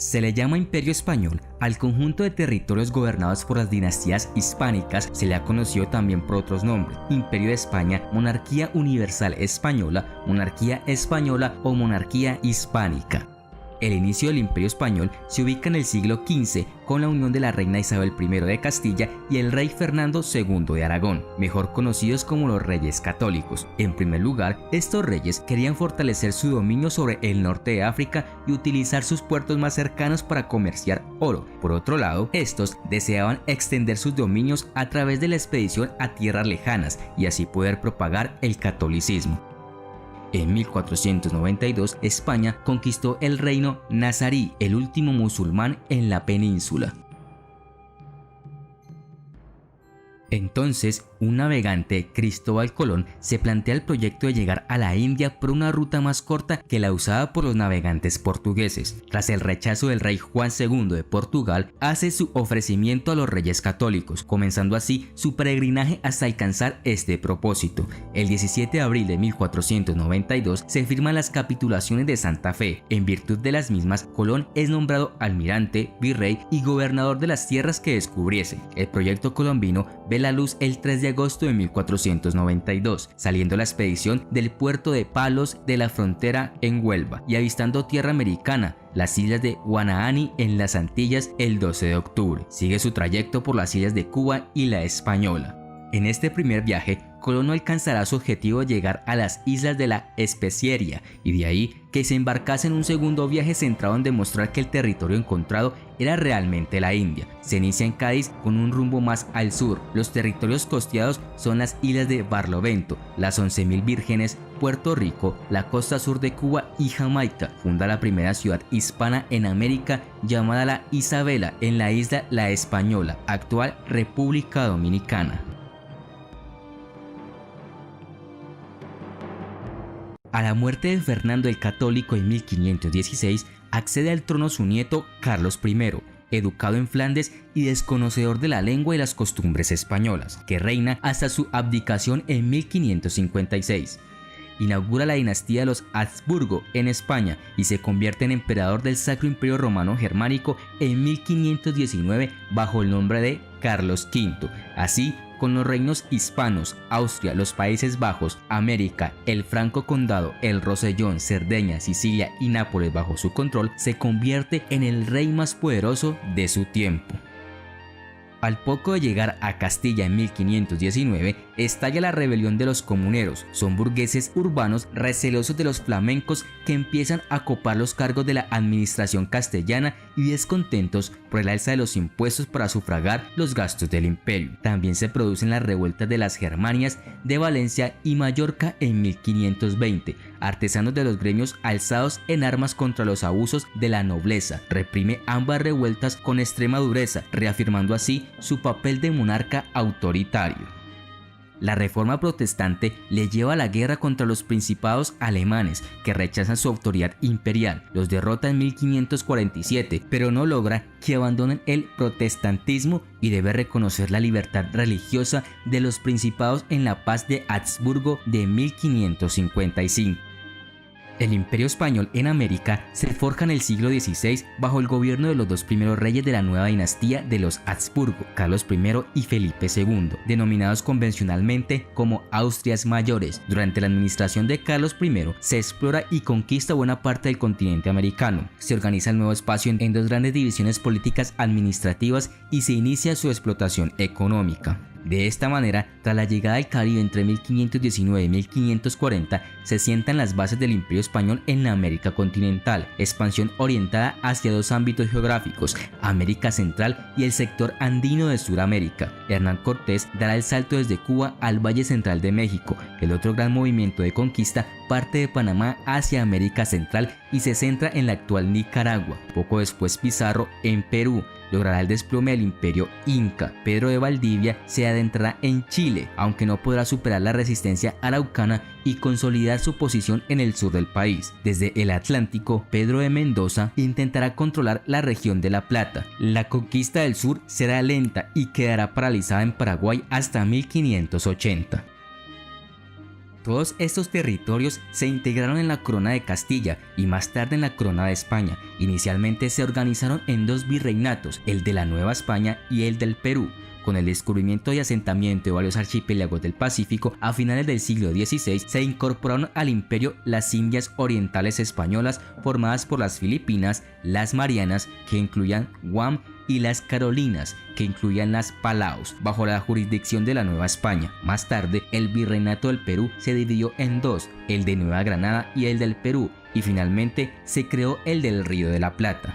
Se le llama Imperio Español al conjunto de territorios gobernados por las dinastías hispánicas. Se le ha conocido también por otros nombres: Imperio de España, Monarquía Universal Española, Monarquía Española o Monarquía Hispánica. El inicio del Imperio Español se ubica en el siglo XV con la unión de la reina Isabel I de Castilla y el rey Fernando II de Aragón, mejor conocidos como los Reyes Católicos. En primer lugar, estos reyes querían fortalecer su dominio sobre el norte de África y utilizar sus puertos más cercanos para comerciar oro. Por otro lado, estos deseaban extender sus dominios a través de la expedición a tierras lejanas y así poder propagar el catolicismo. En 1492, España conquistó el reino nazarí, el último musulmán en la península. Entonces, un navegante, Cristóbal Colón, se plantea el proyecto de llegar a la India por una ruta más corta que la usada por los navegantes portugueses. Tras el rechazo del rey Juan II de Portugal, hace su ofrecimiento a los reyes católicos, comenzando así su peregrinaje hasta alcanzar este propósito. El 17 de abril de 1492 se firman las capitulaciones de Santa Fe. En virtud de las mismas, Colón es nombrado almirante, virrey y gobernador de las tierras que descubriese. El proyecto colombino ve la luz el 3 de agosto de 1492, saliendo la expedición del puerto de Palos de la frontera en Huelva y avistando tierra americana, las islas de Guanaani en las Antillas el 12 de octubre. Sigue su trayecto por las islas de Cuba y la Española. En este primer viaje, Colón no alcanzará su objetivo de llegar a las islas de la Especieria y de ahí que se embarcase en un segundo viaje centrado en demostrar que el territorio encontrado era realmente la India. Se inicia en Cádiz con un rumbo más al sur. Los territorios costeados son las islas de Barlovento, las 11.000 Vírgenes, Puerto Rico, la costa sur de Cuba y Jamaica. Funda la primera ciudad hispana en América llamada La Isabela en la isla La Española, actual República Dominicana. A la muerte de Fernando el Católico en 1516, accede al trono su nieto Carlos I, educado en Flandes y desconocedor de la lengua y las costumbres españolas, que reina hasta su abdicación en 1556. Inaugura la dinastía de los Habsburgo en España y se convierte en emperador del Sacro Imperio Romano Germánico en 1519 bajo el nombre de Carlos V. Así, con los reinos hispanos, Austria, los Países Bajos, América, el Franco Condado, el Rosellón, Cerdeña, Sicilia y Nápoles bajo su control, se convierte en el rey más poderoso de su tiempo. Al poco de llegar a Castilla en 1519, estalla la rebelión de los comuneros. Son burgueses urbanos recelosos de los flamencos que empiezan a copar los cargos de la administración castellana y descontentos por el alza de los impuestos para sufragar los gastos del imperio. También se producen las revueltas de las Germanias de Valencia y Mallorca en 1520. Artesanos de los gremios alzados en armas contra los abusos de la nobleza. Reprime ambas revueltas con extrema dureza, reafirmando así su papel de monarca autoritario. La reforma protestante le lleva a la guerra contra los principados alemanes, que rechazan su autoridad imperial. Los derrota en 1547, pero no logra que abandonen el protestantismo y debe reconocer la libertad religiosa de los principados en la paz de Habsburgo de 1555. El Imperio Español en América se forja en el siglo XVI bajo el gobierno de los dos primeros reyes de la nueva dinastía de los Habsburgo, Carlos I y Felipe II, denominados convencionalmente como Austrias Mayores. Durante la administración de Carlos I se explora y conquista buena parte del continente americano. Se organiza el nuevo espacio en dos grandes divisiones políticas administrativas y se inicia su explotación económica. De esta manera, tras la llegada del Caribe entre 1519 y 1540, se sientan las bases del Imperio Español en la América continental, expansión orientada hacia dos ámbitos geográficos, América Central y el sector andino de Sudamérica. Hernán Cortés dará el salto desde Cuba al Valle Central de México. El otro gran movimiento de conquista parte de Panamá hacia América Central y se centra en la actual Nicaragua. Poco después Pizarro, en Perú, logrará el desplome del imperio inca. Pedro de Valdivia se adentrará en Chile, aunque no podrá superar la resistencia araucana y consolidar su posición en el sur del país. Desde el Atlántico, Pedro de Mendoza intentará controlar la región de La Plata. La conquista del sur será lenta y quedará paralizada en Paraguay hasta 1580. Todos estos territorios se integraron en la corona de Castilla y más tarde en la corona de España. Inicialmente se organizaron en dos virreinatos, el de la Nueva España y el del Perú. Con el descubrimiento y asentamiento de varios archipiélagos del Pacífico a finales del siglo XVI, se incorporaron al imperio las Indias Orientales Españolas, formadas por las Filipinas, las Marianas, que incluían Guam, y las Carolinas, que incluían las Palaos, bajo la jurisdicción de la Nueva España. Más tarde, el virreinato del Perú se dividió en dos, el de Nueva Granada y el del Perú, y finalmente se creó el del Río de la Plata.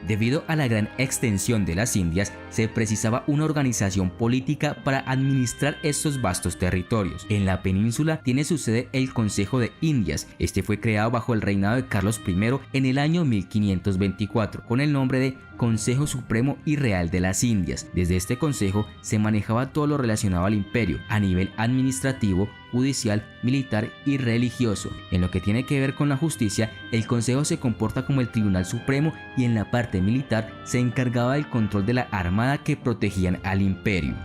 Debido a la gran extensión de las Indias, se precisaba una organización política para administrar estos vastos territorios. En la península tiene su sede el Consejo de Indias. Este fue creado bajo el reinado de Carlos I en el año 1524, con el nombre de Consejo Supremo y Real de las Indias. Desde este consejo se manejaba todo lo relacionado al imperio, a nivel administrativo, judicial, militar y religioso. En lo que tiene que ver con la justicia, el consejo se comporta como el Tribunal Supremo y en la parte militar se encargaba del control de la armada que protegían al imperio.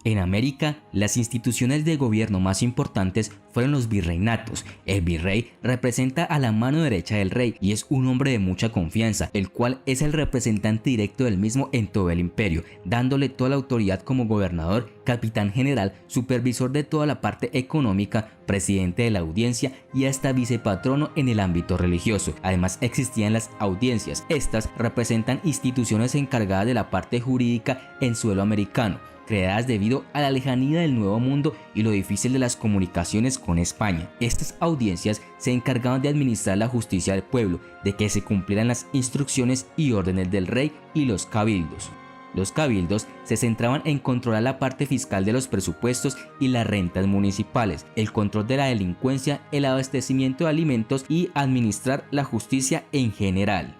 En América, las instituciones de gobierno más importantes fueron los virreinatos. El virrey representa a la mano derecha del rey y es un hombre de mucha confianza, el cual es el representante directo del mismo en todo el imperio, dándole toda la autoridad como gobernador, capitán general, supervisor de toda la parte económica, presidente de la audiencia y hasta vicepatrono en el ámbito religioso. Además existían las audiencias. Estas representan instituciones encargadas de la parte jurídica en suelo americano, creadas debido a la lejanía del Nuevo Mundo y lo difícil de las comunicaciones con España. Estas audiencias se encargaban de administrar la justicia del pueblo, de que se cumplieran las instrucciones y órdenes del rey y los cabildos. Los cabildos se centraban en controlar la parte fiscal de los presupuestos y las rentas municipales, el control de la delincuencia, el abastecimiento de alimentos y administrar la justicia en general.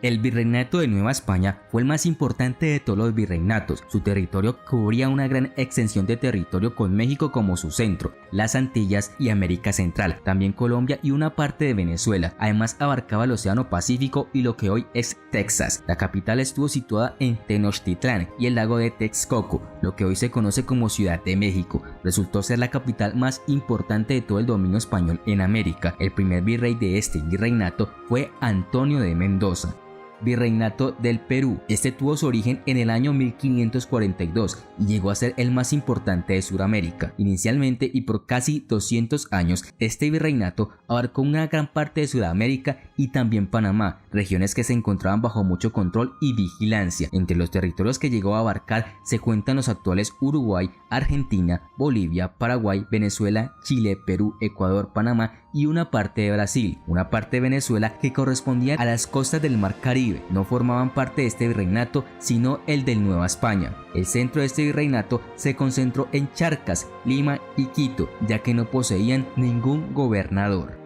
El virreinato de Nueva España fue el más importante de todos los virreinatos. Su territorio cubría una gran extensión de territorio con México como su centro, las Antillas y América Central, también Colombia y una parte de Venezuela. Además abarcaba el Océano Pacífico y lo que hoy es Texas. La capital estuvo situada en Tenochtitlán y el lago de Texcoco, lo que hoy se conoce como Ciudad de México. Resultó ser la capital más importante de todo el dominio español en América. El primer virrey de este virreinato fue Antonio de Mendoza. Virreinato del Perú. Este tuvo su origen en el año 1542 y llegó a ser el más importante de Sudamérica. Inicialmente y por casi 200 años, este virreinato abarcó una gran parte de Sudamérica y también Panamá, regiones que se encontraban bajo mucho control y vigilancia. Entre los territorios que llegó a abarcar se cuentan los actuales Uruguay, Argentina, Bolivia, Paraguay, Venezuela, Chile, Perú, Ecuador, Panamá y una parte de Brasil, una parte de Venezuela que correspondía a las costas del Mar Caribe. No formaban parte de este virreinato sino el del Nueva España. El centro de este virreinato se concentró en Charcas, Lima y Quito, ya que no poseían ningún gobernador.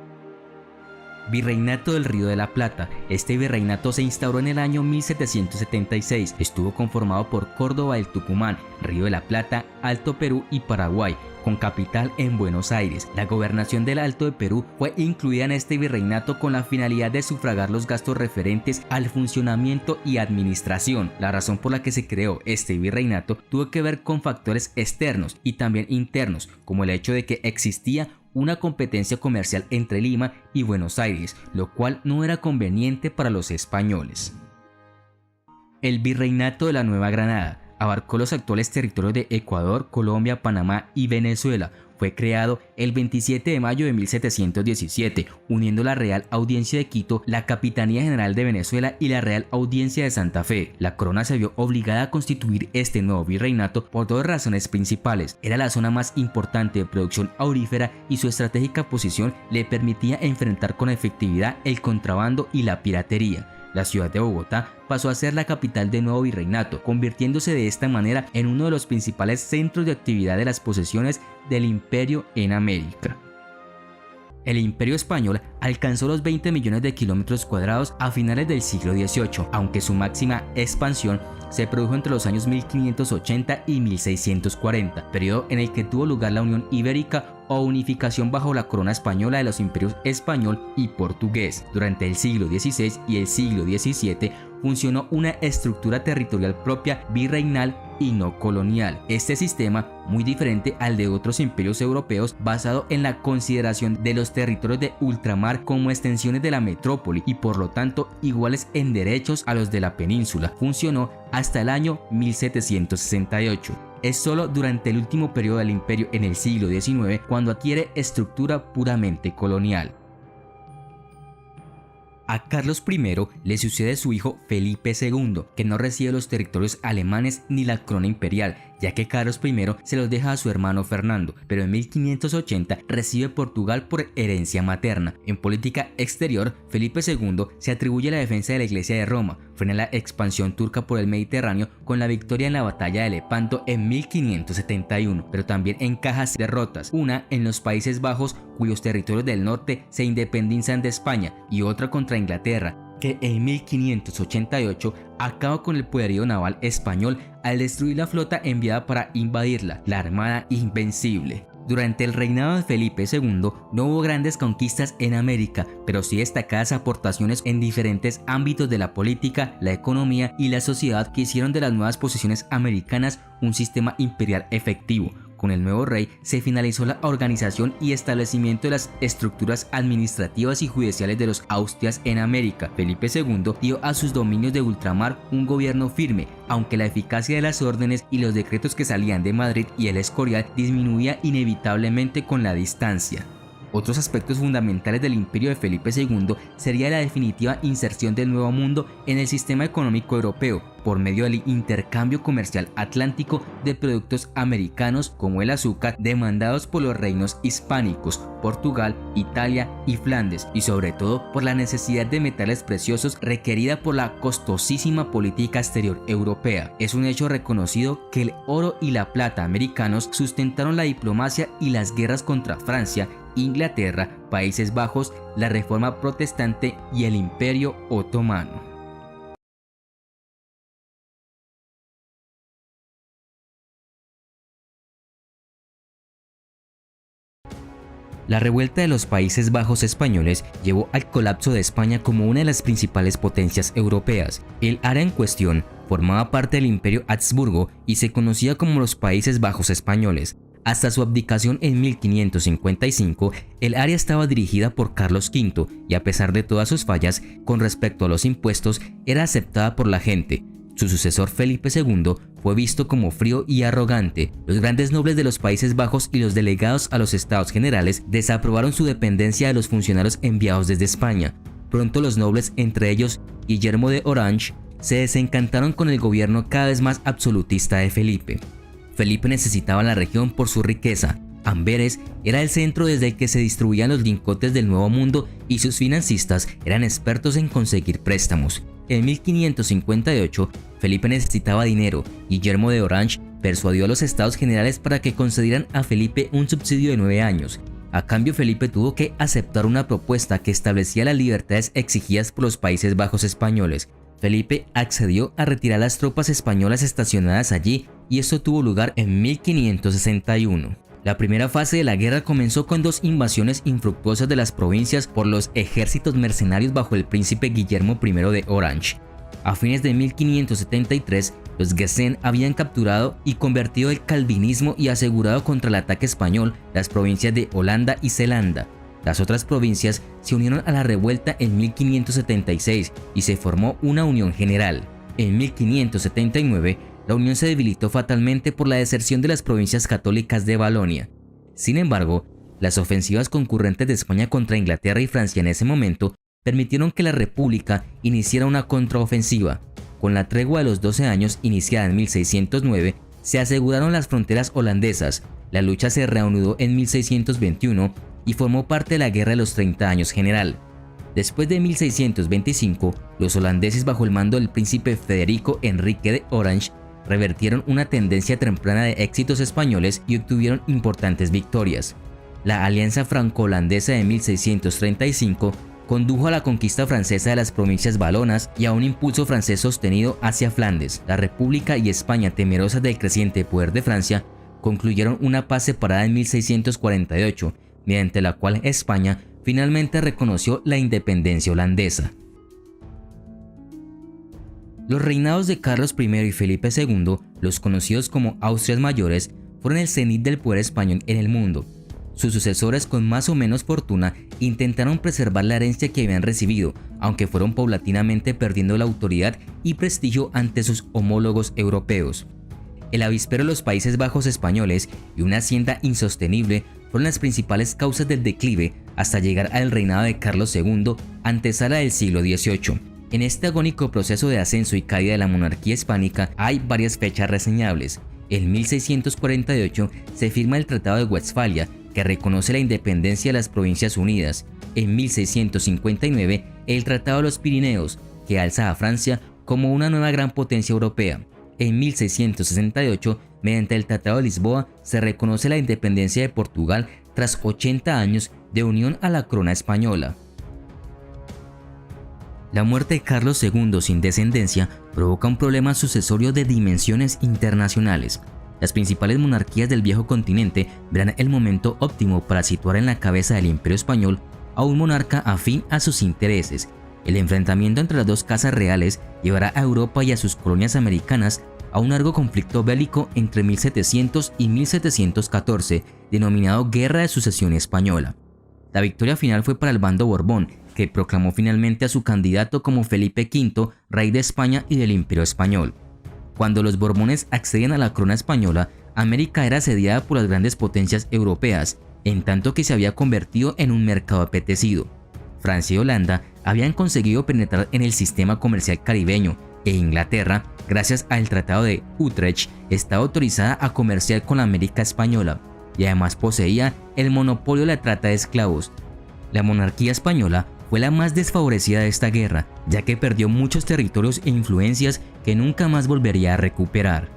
Virreinato del Río de la Plata. Este virreinato se instauró en el año 1776. Estuvo conformado por Córdoba del Tucumán, Río de la Plata, Alto Perú y Paraguay, con capital en Buenos Aires. La gobernación del Alto de Perú fue incluida en este virreinato con la finalidad de sufragar los gastos referentes al funcionamiento y administración. La razón por la que se creó este virreinato tuvo que ver con factores externos y también internos, como el hecho de que existía una competencia comercial entre Lima y Buenos Aires, lo cual no era conveniente para los españoles. El Virreinato de la Nueva Granada abarcó los actuales territorios de Ecuador, Colombia, Panamá y Venezuela. Fue creado el 27 de mayo de 1717, uniendo la Real Audiencia de Quito, la Capitanía General de Venezuela y la Real Audiencia de Santa Fe. La corona se vio obligada a constituir este nuevo virreinato por dos razones principales. Era la zona más importante de producción aurífera y su estratégica posición le permitía enfrentar con efectividad el contrabando y la piratería. La ciudad de Bogotá pasó a ser la capital del nuevo virreinato, convirtiéndose de esta manera en uno de los principales centros de actividad de las posesiones del imperio en América. El imperio español alcanzó los 20 millones de kilómetros cuadrados a finales del siglo XVIII, aunque su máxima expansión se produjo entre los años 1580 y 1640, periodo en el que tuvo lugar la Unión Ibérica o unificación bajo la corona española de los imperios español y portugués. Durante el siglo XVI y el siglo XVII funcionó una estructura territorial propia virreinal y no colonial. Este sistema, muy diferente al de otros imperios europeos, basado en la consideración de los territorios de ultramar como extensiones de la metrópoli y por lo tanto iguales en derechos a los de la península, funcionó hasta el año 1768. Es solo durante el último periodo del imperio en el siglo XIX cuando adquiere estructura puramente colonial. A Carlos I le sucede su hijo Felipe II, que no recibe los territorios alemanes ni la corona imperial, ya que Carlos I se los deja a su hermano Fernando, pero en 1580 recibe Portugal por herencia materna. En política exterior, Felipe II se atribuye la defensa de la Iglesia de Roma, frena la expansión turca por el Mediterráneo con la victoria en la batalla de Lepanto en 1571, pero también encaja derrotas, una en los Países Bajos, cuyos territorios del norte se independizan de España, y otra contra Inglaterra, que en 1588 acaba con el poderío naval español al destruir la flota enviada para invadirla, la Armada Invencible. Durante el reinado de Felipe II no hubo grandes conquistas en América, pero sí destacadas aportaciones en diferentes ámbitos de la política, la economía y la sociedad que hicieron de las nuevas posesiones americanas un sistema imperial efectivo. Con el nuevo rey se finalizó la organización y establecimiento de las estructuras administrativas y judiciales de los Austrias en América. Felipe II dio a sus dominios de ultramar un gobierno firme, aunque la eficacia de las órdenes y los decretos que salían de Madrid y el Escorial disminuía inevitablemente con la distancia. Otros aspectos fundamentales del imperio de Felipe II sería la definitiva inserción del Nuevo Mundo en el sistema económico europeo por medio del intercambio comercial atlántico de productos americanos como el azúcar demandados por los reinos hispánicos, Portugal, Italia y Flandes, y sobre todo por la necesidad de metales preciosos requerida por la costosísima política exterior europea. Es un hecho reconocido que el oro y la plata americanos sustentaron la diplomacia y las guerras contra Francia, Inglaterra, Países Bajos, la Reforma Protestante y el Imperio Otomano. La revuelta de los Países Bajos españoles llevó al colapso de España como una de las principales potencias europeas. El área en cuestión formaba parte del Imperio Habsburgo y se conocía como los Países Bajos españoles. Hasta su abdicación en 1555, el área estaba dirigida por Carlos V y a pesar de todas sus fallas con respecto a los impuestos, era aceptada por la gente. Su sucesor Felipe II fue visto como frío y arrogante. Los grandes nobles de los Países Bajos y los delegados a los Estados Generales desaprobaron su dependencia de los funcionarios enviados desde España. Pronto los nobles, entre ellos Guillermo de Orange, se desencantaron con el gobierno cada vez más absolutista de Felipe. Felipe necesitaba la región por su riqueza. Amberes era el centro desde el que se distribuían los lingotes del Nuevo Mundo y sus financistas eran expertos en conseguir préstamos. En 1558, Felipe necesitaba dinero. Guillermo de Orange persuadió a los Estados Generales para que concedieran a Felipe un subsidio de 9 años. A cambio, Felipe tuvo que aceptar una propuesta que establecía las libertades exigidas por los Países Bajos españoles. Felipe accedió a retirar las tropas españolas estacionadas allí y esto tuvo lugar en 1561. La primera fase de la guerra comenzó con 2 invasiones infructuosas de las provincias por los ejércitos mercenarios bajo el príncipe Guillermo I de Orange. A fines de 1573, los Gessen habían capturado y convertido el calvinismo y asegurado contra el ataque español las provincias de Holanda y Zelanda. Las otras provincias se unieron a la revuelta en 1576 y se formó una unión general. En 1579, la unión se debilitó fatalmente por la deserción de las provincias católicas de Valonia. Sin embargo, las ofensivas concurrentes de España contra Inglaterra y Francia en ese momento permitieron que la República iniciara una contraofensiva. Con la tregua de los 12 años iniciada en 1609, se aseguraron las fronteras holandesas. La lucha se reanudó en 1621 y formó parte de la Guerra de los 30 Años General. Después de 1625, los holandeses bajo el mando del príncipe Federico Enrique de Orange revertieron una tendencia temprana de éxitos españoles y obtuvieron importantes victorias. La alianza franco-holandesa de 1635 condujo a la conquista francesa de las provincias valonas y a un impulso francés sostenido hacia Flandes. La República y España, temerosas del creciente poder de Francia, concluyeron una paz separada en 1648, mediante la cual España finalmente reconoció la independencia holandesa. Los reinados de Carlos I y Felipe II, los conocidos como Austrias Mayores, fueron el cenit del poder español en el mundo. Sus sucesores, con más o menos fortuna, intentaron preservar la herencia que habían recibido, aunque fueron paulatinamente perdiendo la autoridad y prestigio ante sus homólogos europeos. El avispero de los Países Bajos españoles y una hacienda insostenible fueron las principales causas del declive hasta llegar al reinado de Carlos II, antesala del siglo XVIII. En este agónico proceso de ascenso y caída de la monarquía hispánica hay varias fechas reseñables. En 1648 se firma el Tratado de Westfalia, que reconoce la independencia de las Provincias Unidas. En 1659, el Tratado de los Pirineos, que alza a Francia como una nueva gran potencia europea. En 1668, mediante el Tratado de Lisboa, se reconoce la independencia de Portugal tras 80 años de unión a la corona española. La muerte de Carlos II sin descendencia provoca un problema sucesorio de dimensiones internacionales. Las principales monarquías del viejo continente verán el momento óptimo para situar en la cabeza del Imperio español a un monarca afín a sus intereses. El enfrentamiento entre las dos casas reales llevará a Europa y a sus colonias americanas a un largo conflicto bélico entre 1700 y 1714, denominado Guerra de Sucesión Española. La victoria final fue para el bando Borbón, que proclamó finalmente a su candidato como Felipe V, rey de España y del Imperio Español. Cuando los Borbones accedían a la corona española, América era asediada por las grandes potencias europeas, en tanto que se había convertido en un mercado apetecido. Francia y Holanda habían conseguido penetrar en el sistema comercial caribeño, e Inglaterra, gracias al Tratado de Utrecht, estaba autorizada a comerciar con la América española, y además poseía el monopolio de la trata de esclavos. La monarquía española fue la más desfavorecida de esta guerra, ya que perdió muchos territorios e influencias que nunca más volvería a recuperar.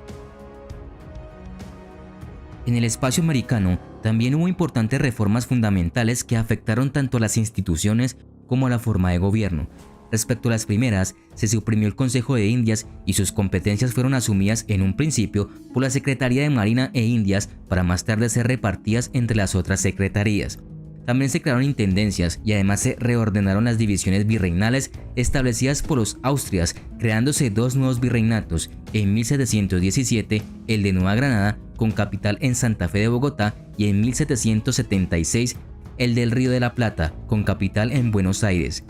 En el espacio americano también hubo importantes reformas fundamentales que afectaron tanto a las instituciones como a la forma de gobierno. Respecto a las primeras, se suprimió el Consejo de Indias y sus competencias fueron asumidas en un principio por la Secretaría de Marina e Indias para más tarde ser repartidas entre las otras secretarías. También se crearon intendencias y además se reordenaron las divisiones virreinales establecidas por los Austrias, creándose dos nuevos virreinatos, en 1717 el de Nueva Granada, con capital en Santa Fe de Bogotá, y en 1776 el del Río de la Plata, con capital en Buenos Aires.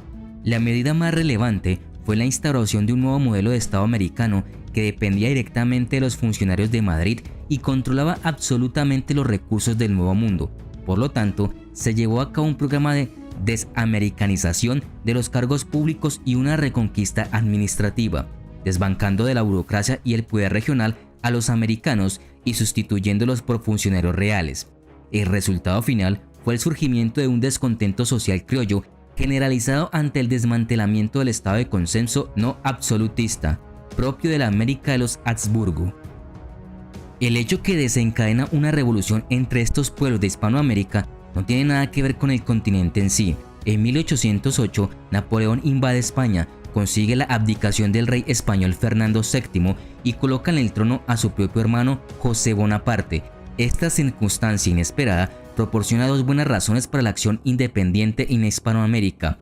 La medida más relevante fue la instauración de un nuevo modelo de Estado americano que dependía directamente de los funcionarios de Madrid y controlaba absolutamente los recursos del Nuevo Mundo. Por lo tanto, se llevó a cabo un programa de desamericanización de los cargos públicos y una reconquista administrativa, desbancando de la burocracia y el poder regional a los americanos y sustituyéndolos por funcionarios reales. El resultado final fue el surgimiento de un descontento social criollo generalizado ante el desmantelamiento del estado de consenso no absolutista, propio de la América de los Habsburgo. El hecho que desencadena una revolución entre estos pueblos de Hispanoamérica no tiene nada que ver con el continente en sí. En 1808, Napoleón invade España, consigue la abdicación del rey español Fernando VII y coloca en el trono a su propio hermano José Bonaparte. Esta circunstancia inesperada proporciona dos buenas razones para la acción independiente en Hispanoamérica.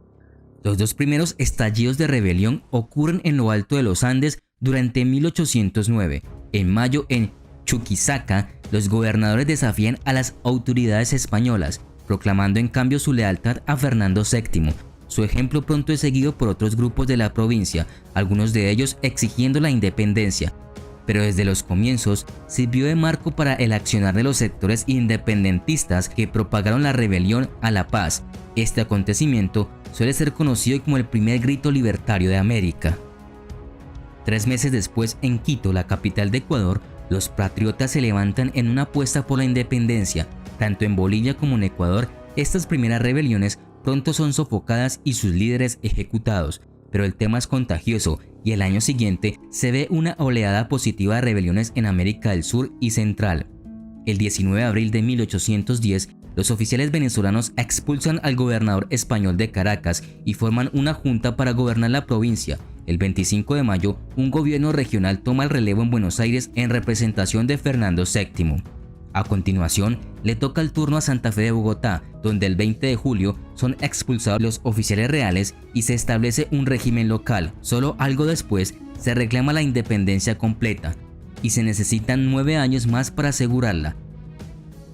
Los dos primeros estallidos de rebelión ocurren en lo alto de los Andes durante 1809. En mayo, en Chuquisaca, los gobernadores desafían a las autoridades españolas, proclamando en cambio su lealtad a Fernando VII. Su ejemplo pronto es seguido por otros grupos de la provincia, algunos de ellos exigiendo la independencia, pero desde los comienzos sirvió de marco para el accionar de los sectores independentistas que propagaron la rebelión a la paz. Este acontecimiento suele ser conocido como el primer grito libertario de América. 3 meses después, en Quito, la capital de Ecuador, los patriotas se levantan en una apuesta por la independencia. Tanto en Bolivia como en Ecuador, estas primeras rebeliones pronto son sofocadas y sus líderes ejecutados, pero el tema es contagioso y el año siguiente se ve una oleada positiva de rebeliones en América del Sur y Central. El 19 de abril de 1810, los oficiales venezolanos expulsan al gobernador español de Caracas y forman una junta para gobernar la provincia. El 25 de mayo, un gobierno regional toma el relevo en Buenos Aires en representación de Fernando VII. A continuación, le toca el turno a Santa Fe de Bogotá, donde el 20 de julio son expulsados los oficiales reales y se establece un régimen local. Solo algo después, se reclama la independencia completa y se necesitan 9 años más para asegurarla.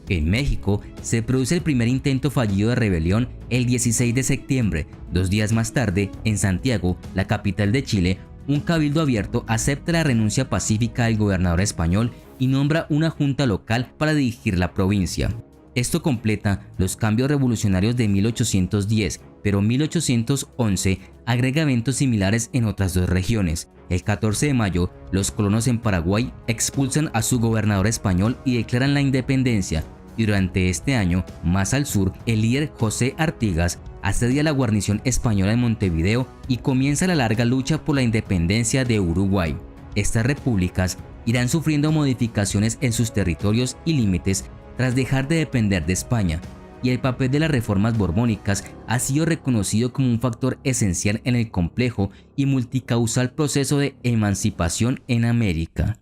En México se produce el primer intento fallido de rebelión el 16 de septiembre. 2 días más tarde, en Santiago, la capital de Chile, un cabildo abierto acepta la renuncia pacífica del gobernador español y nombra una junta local para dirigir la provincia. Esto completa los cambios revolucionarios de 1810, pero 1811 agrega eventos similares en otras 2 regiones. El 14 de mayo, los colonos en Paraguay expulsan a su gobernador español y declaran la independencia, y durante este año, más al sur, el líder José Artigas asedia la guarnición española en Montevideo y comienza la larga lucha por la independencia de Uruguay. Estas repúblicas irán sufriendo modificaciones en sus territorios y límites tras dejar de depender de España, y el papel de las reformas borbónicas ha sido reconocido como un factor esencial en el complejo y multicausal proceso de emancipación en América.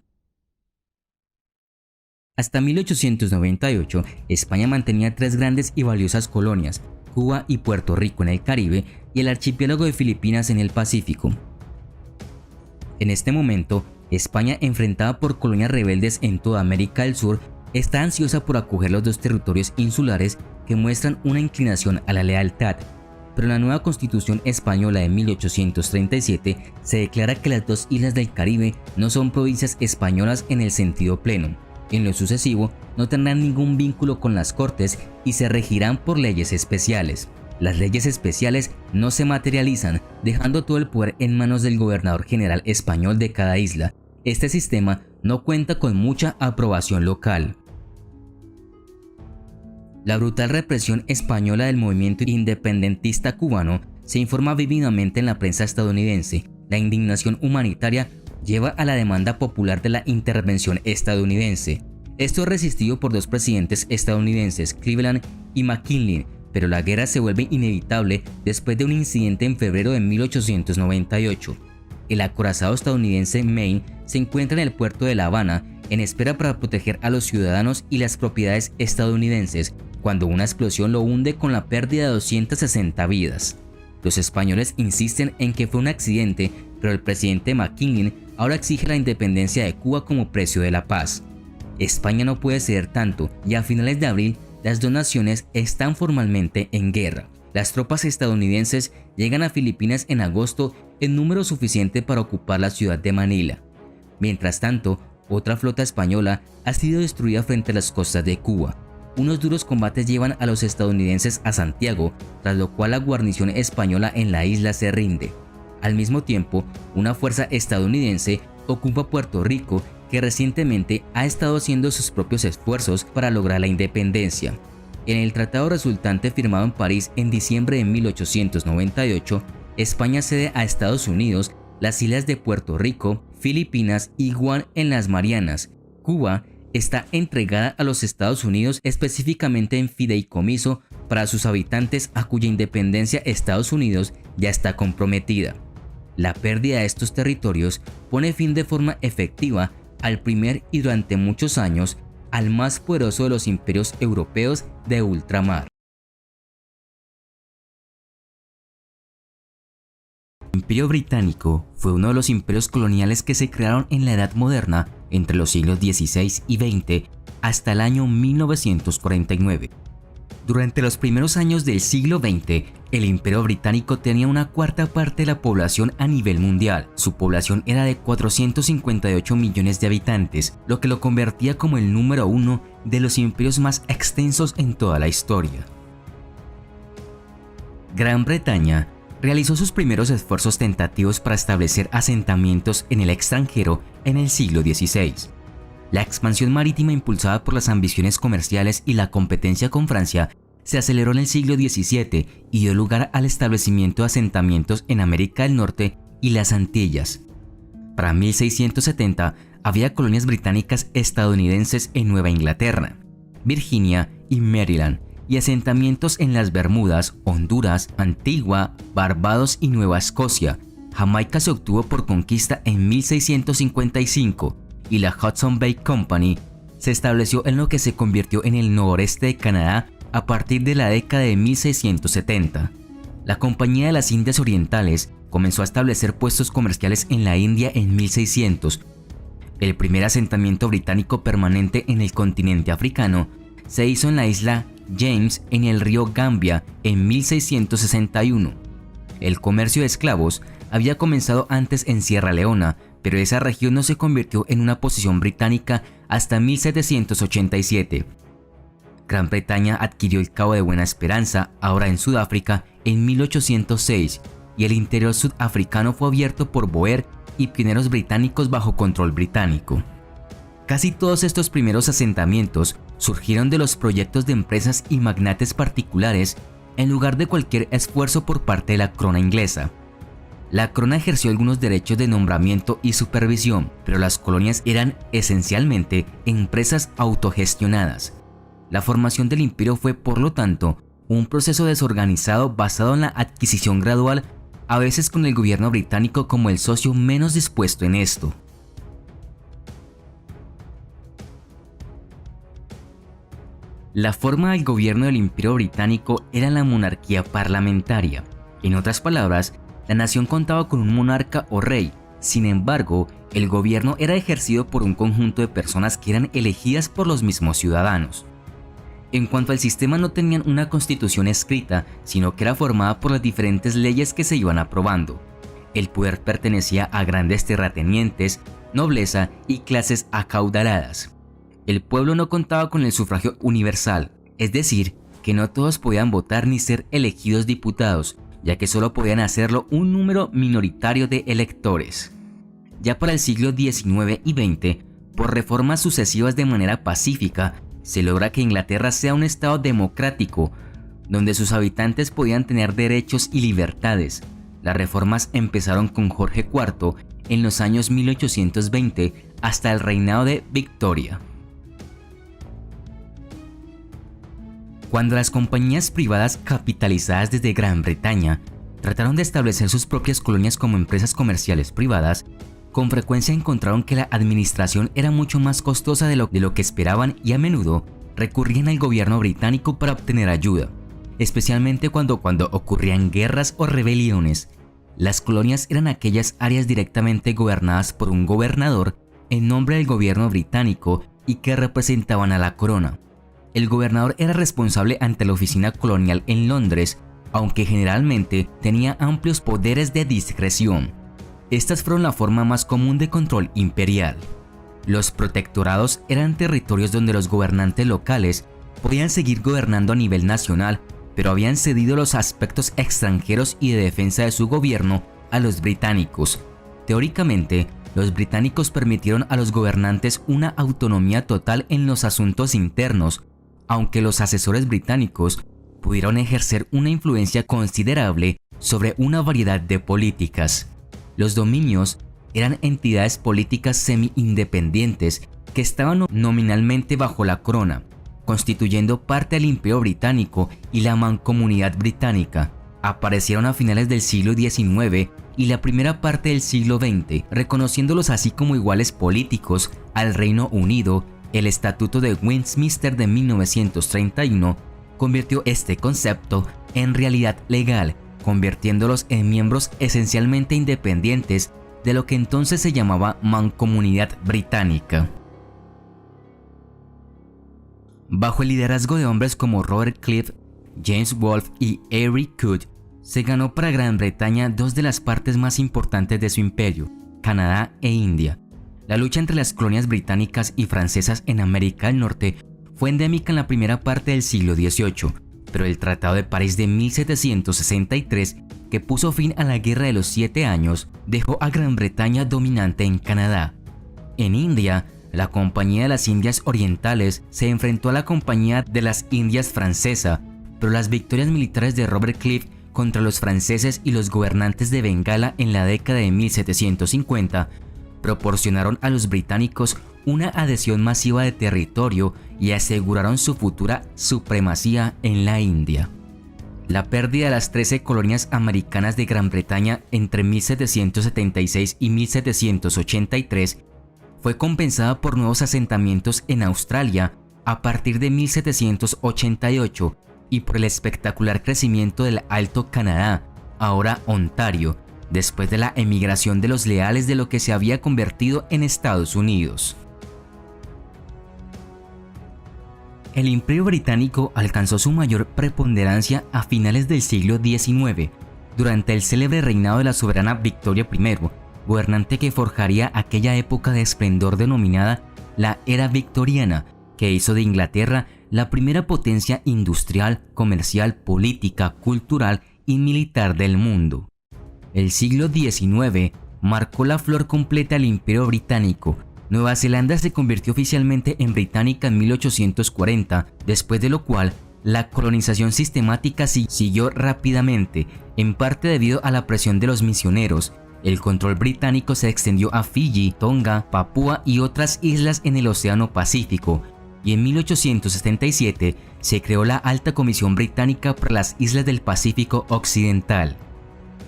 Hasta 1898, España mantenía 3 grandes y valiosas colonias, Cuba y Puerto Rico en el Caribe y el archipiélago de Filipinas en el Pacífico. En este momento, España, enfrentada por colonias rebeldes en toda América del Sur, está ansiosa por acoger los 2 territorios insulares que muestran una inclinación a la lealtad, pero en la nueva Constitución española de 1837 se declara que las 2 islas del Caribe no son provincias españolas en el sentido pleno. En lo sucesivo, no tendrán ningún vínculo con las Cortes y se regirán por leyes especiales. Las leyes especiales no se materializan, dejando todo el poder en manos del gobernador general español de cada isla. Este sistema no cuenta con mucha aprobación local. La brutal represión española del movimiento independentista cubano se informa vívidamente en la prensa estadounidense. La indignación humanitaria lleva a la demanda popular de la intervención estadounidense. Esto es resistido por 2 presidentes estadounidenses, Cleveland y McKinley, pero la guerra se vuelve inevitable después de un incidente en febrero de 1898. El acorazado estadounidense Maine se encuentra en el puerto de La Habana en espera para proteger a los ciudadanos y las propiedades estadounidenses, cuando una explosión lo hunde con la pérdida de 260 vidas. Los españoles insisten en que fue un accidente, pero el presidente McKinley ahora exige la independencia de Cuba como precio de la paz. España no puede ceder tanto y a finales de abril las 2 naciones están formalmente en guerra. Las tropas estadounidenses llegan a Filipinas en agosto en número suficiente para ocupar la ciudad de Manila. Mientras tanto, otra flota española ha sido destruida frente a las costas de Cuba. Unos duros combates llevan a los estadounidenses a Santiago, tras lo cual la guarnición española en la isla se rinde. Al mismo tiempo, una fuerza estadounidense ocupa Puerto Rico, que recientemente ha estado haciendo sus propios esfuerzos para lograr la independencia. En el tratado resultante firmado en París en diciembre de 1898, España cede a Estados Unidos las islas de Puerto Rico, Filipinas y Guam en las Marianas. Cuba está entregada a los Estados Unidos, específicamente en fideicomiso para sus habitantes, a cuya independencia Estados Unidos ya está comprometida. La pérdida de estos territorios pone fin de forma efectiva al primer y durante muchos años al más poderoso de los imperios europeos de ultramar. El Imperio Británico fue uno de los imperios coloniales que se crearon en la Edad Moderna entre los siglos XVI y XX hasta el año 1949. Durante los primeros años del siglo XX, el Imperio Británico tenía una cuarta parte de la población a nivel mundial. Su población era de 458 millones de habitantes, lo que lo convertía como el número 1 de los imperios más extensos en toda la historia. Gran Bretaña realizó sus primeros esfuerzos tentativos para establecer asentamientos en el extranjero en el siglo XVI. La expansión marítima impulsada por las ambiciones comerciales y la competencia con Francia se aceleró en el siglo XVII y dio lugar al establecimiento de asentamientos en América del Norte y las Antillas. Para 1670 había colonias británicas estadounidenses en Nueva Inglaterra, Virginia y Maryland, y asentamientos en las Bermudas, Honduras, Antigua, Barbados y Nueva Escocia. Jamaica se obtuvo por conquista en 1655 y la Hudson Bay Company se estableció en lo que se convirtió en el noroeste de Canadá a partir de la década de 1670. La Compañía de las Indias Orientales comenzó a establecer puestos comerciales en la India en 1600. El primer asentamiento británico permanente en el continente africano se hizo en la isla James en el río Gambia en 1661. El comercio de esclavos había comenzado antes en Sierra Leona, pero esa región no se convirtió en una posesión británica hasta 1787. Gran Bretaña adquirió el Cabo de Buena Esperanza, ahora en Sudáfrica, en 1806, y el interior sudafricano fue abierto por Boer y pioneros británicos bajo control británico. Casi todos estos primeros asentamientos surgieron de los proyectos de empresas y magnates particulares en lugar de cualquier esfuerzo por parte de la corona inglesa. La corona ejerció algunos derechos de nombramiento y supervisión, pero las colonias eran esencialmente empresas autogestionadas. La formación del imperio fue, por lo tanto, un proceso desorganizado basado en la adquisición gradual, a veces con el gobierno británico como el socio menos dispuesto en esto. La forma del gobierno del Imperio Británico era la monarquía parlamentaria. En otras palabras, la nación contaba con un monarca o rey. Sin embargo, el gobierno era ejercido por un conjunto de personas que eran elegidas por los mismos ciudadanos. En cuanto al sistema, no tenían una constitución escrita, sino que era formada por las diferentes leyes que se iban aprobando. El poder pertenecía a grandes terratenientes, nobleza y clases acaudaladas. El pueblo no contaba con el sufragio universal, es decir, que no todos podían votar ni ser elegidos diputados, ya que solo podían hacerlo un número minoritario de electores. Ya para el siglo XIX y XX, por reformas sucesivas de manera pacífica, se logra que Inglaterra sea un estado democrático, donde sus habitantes podían tener derechos y libertades. Las reformas empezaron con Jorge IV en los años 1820 hasta el reinado de Victoria. Cuando las compañías privadas capitalizadas desde Gran Bretaña trataron de establecer sus propias colonias como empresas comerciales privadas, con frecuencia encontraron que la administración era mucho más costosa de lo que esperaban y a menudo recurrían al gobierno británico para obtener ayuda, especialmente cuando ocurrían guerras o rebeliones. Las colonias eran aquellas áreas directamente gobernadas por un gobernador en nombre del gobierno británico y que representaban a la corona. El gobernador era responsable ante la oficina colonial en Londres, aunque generalmente tenía amplios poderes de discreción. Estas fueron la forma más común de control imperial. Los protectorados eran territorios donde los gobernantes locales podían seguir gobernando a nivel nacional, pero habían cedido los aspectos extranjeros y de defensa de su gobierno a los británicos. Teóricamente, los británicos permitieron a los gobernantes una autonomía total en los asuntos internos, aunque los asesores británicos pudieron ejercer una influencia considerable sobre una variedad de políticas. Los dominios eran entidades políticas semi-independientes que estaban nominalmente bajo la corona, constituyendo parte del Imperio Británico y la Mancomunidad Británica. Aparecieron a finales del siglo XIX y la primera parte del siglo XX, reconociéndolos así como iguales políticos al Reino Unido. El Estatuto de Westminster de 1931 convirtió este concepto en realidad legal, convirtiéndolos en miembros esencialmente independientes de lo que entonces se llamaba Mancomunidad Británica. Bajo el liderazgo de hombres como Robert Clive, James Wolfe y Eric Coote, se ganó para Gran Bretaña dos de las partes más importantes de su imperio, Canadá e India. La lucha entre las colonias británicas y francesas en América del Norte fue endémica en la primera parte del siglo XVIII, pero el Tratado de París de 1763, que puso fin a la Guerra de los 7 Años, dejó a Gran Bretaña dominante en Canadá. En India, la Compañía de las Indias Orientales se enfrentó a la Compañía de las Indias Francesa, pero las victorias militares de Robert Clive contra los franceses y los gobernantes de Bengala en la década de 1750 proporcionaron a los británicos una adhesión masiva de territorio y aseguraron su futura supremacía en la India. La pérdida de las 13 colonias americanas de Gran Bretaña entre 1776 y 1783 fue compensada por nuevos asentamientos en Australia a partir de 1788 y por el espectacular crecimiento del Alto Canadá, ahora Ontario, después de la emigración de los leales de lo que se había convertido en Estados Unidos. El Imperio Británico alcanzó su mayor preponderancia a finales del siglo XIX, durante el célebre reinado de la soberana Victoria I, gobernante que forjaría aquella época de esplendor denominada la Era Victoriana, que hizo de Inglaterra la primera potencia industrial, comercial, política, cultural y militar del mundo. El siglo XIX marcó la flor completa del Imperio Británico. Nueva Zelanda se convirtió oficialmente en británica en 1840, después de lo cual la colonización sistemática siguió rápidamente, en parte debido a la presión de los misioneros. El control británico se extendió a Fiji, Tonga, Papúa y otras islas en el Océano Pacífico, y en 1877 se creó la Alta Comisión Británica para las Islas del Pacífico Occidental.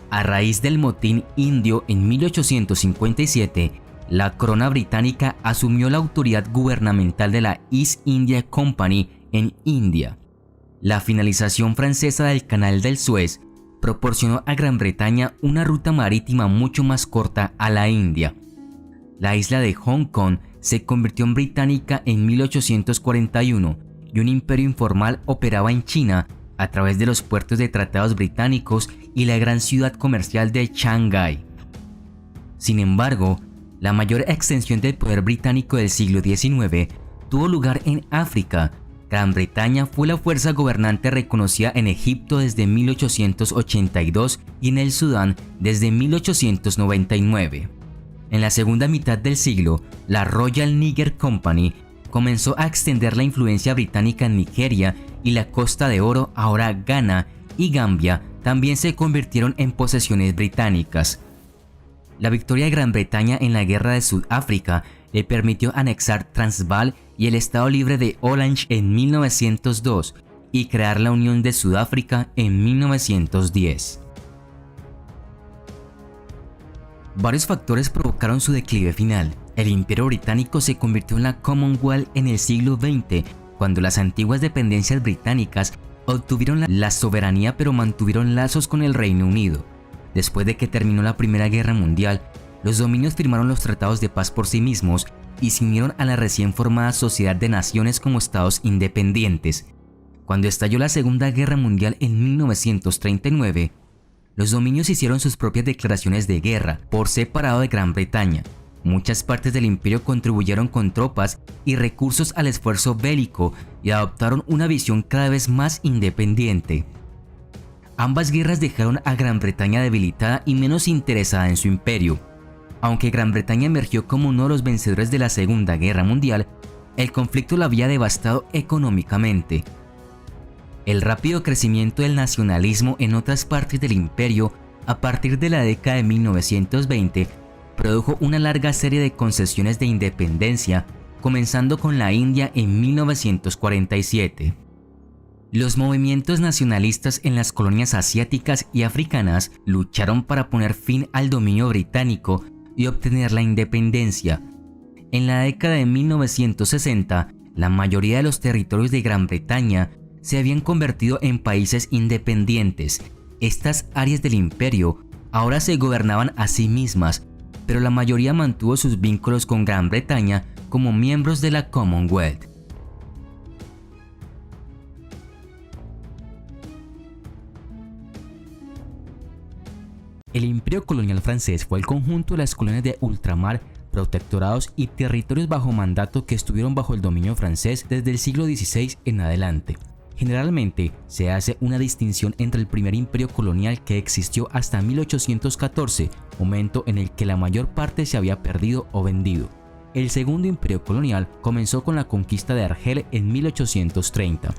A raíz del motín indio en 1857, la corona británica asumió la autoridad gubernamental de la East India Company en India. La finalización francesa del Canal del Suez proporcionó a Gran Bretaña una ruta marítima mucho más corta a la India. La isla de Hong Kong se convirtió en británica en 1841 y un imperio informal operaba en China a través de los puertos de tratados británicos y la gran ciudad comercial de Shanghái. Sin embargo, la mayor extensión del poder británico del siglo XIX tuvo lugar en África. Gran Bretaña fue la fuerza gobernante reconocida en Egipto desde 1882 y en el Sudán desde 1899. En la segunda mitad del siglo, la Royal Niger Company comenzó a extender la influencia británica en Nigeria y la Costa de Oro, ahora Ghana y Gambia, también se convirtieron en posesiones británicas. La victoria de Gran Bretaña en la Guerra de Sudáfrica le permitió anexar Transvaal y el Estado Libre de Orange en 1902 y crear la Unión de Sudáfrica en 1910. Varios factores provocaron su declive final. El Imperio Británico se convirtió en la Commonwealth en el siglo XX, cuando las antiguas dependencias británicas obtuvieron la soberanía pero mantuvieron lazos con el Reino Unido. Después de que terminó la Primera Guerra Mundial, los dominios firmaron los tratados de paz por sí mismos y se unieron a la recién formada Sociedad de Naciones como estados independientes. Cuando estalló la Segunda Guerra Mundial en 1939, los dominios hicieron sus propias declaraciones de guerra por separado de Gran Bretaña. Muchas partes del imperio contribuyeron con tropas y recursos al esfuerzo bélico y adoptaron una visión cada vez más independiente. Ambas guerras dejaron a Gran Bretaña debilitada y menos interesada en su imperio. Aunque Gran Bretaña emergió como uno de los vencedores de la Segunda Guerra Mundial, el conflicto la había devastado económicamente. El rápido crecimiento del nacionalismo en otras partes del imperio a partir de la década de 1920 produjo una larga serie de concesiones de independencia, comenzando con la India en 1947. Los movimientos nacionalistas en las colonias asiáticas y africanas lucharon para poner fin al dominio británico y obtener la independencia. En la década de 1960, la mayoría de los territorios de Gran Bretaña se habían convertido en países independientes. Estas áreas del imperio ahora se gobernaban a sí mismas, pero la mayoría mantuvo sus vínculos con Gran Bretaña como miembros de la Commonwealth. El imperio colonial francés fue el conjunto de las colonias de ultramar, protectorados y territorios bajo mandato que estuvieron bajo el dominio francés desde el siglo XVI en adelante. Generalmente se hace una distinción entre el primer imperio colonial que existió hasta 1814, momento en el que la mayor parte se había perdido o vendido. El segundo imperio colonial comenzó con la conquista de Argel en 1830.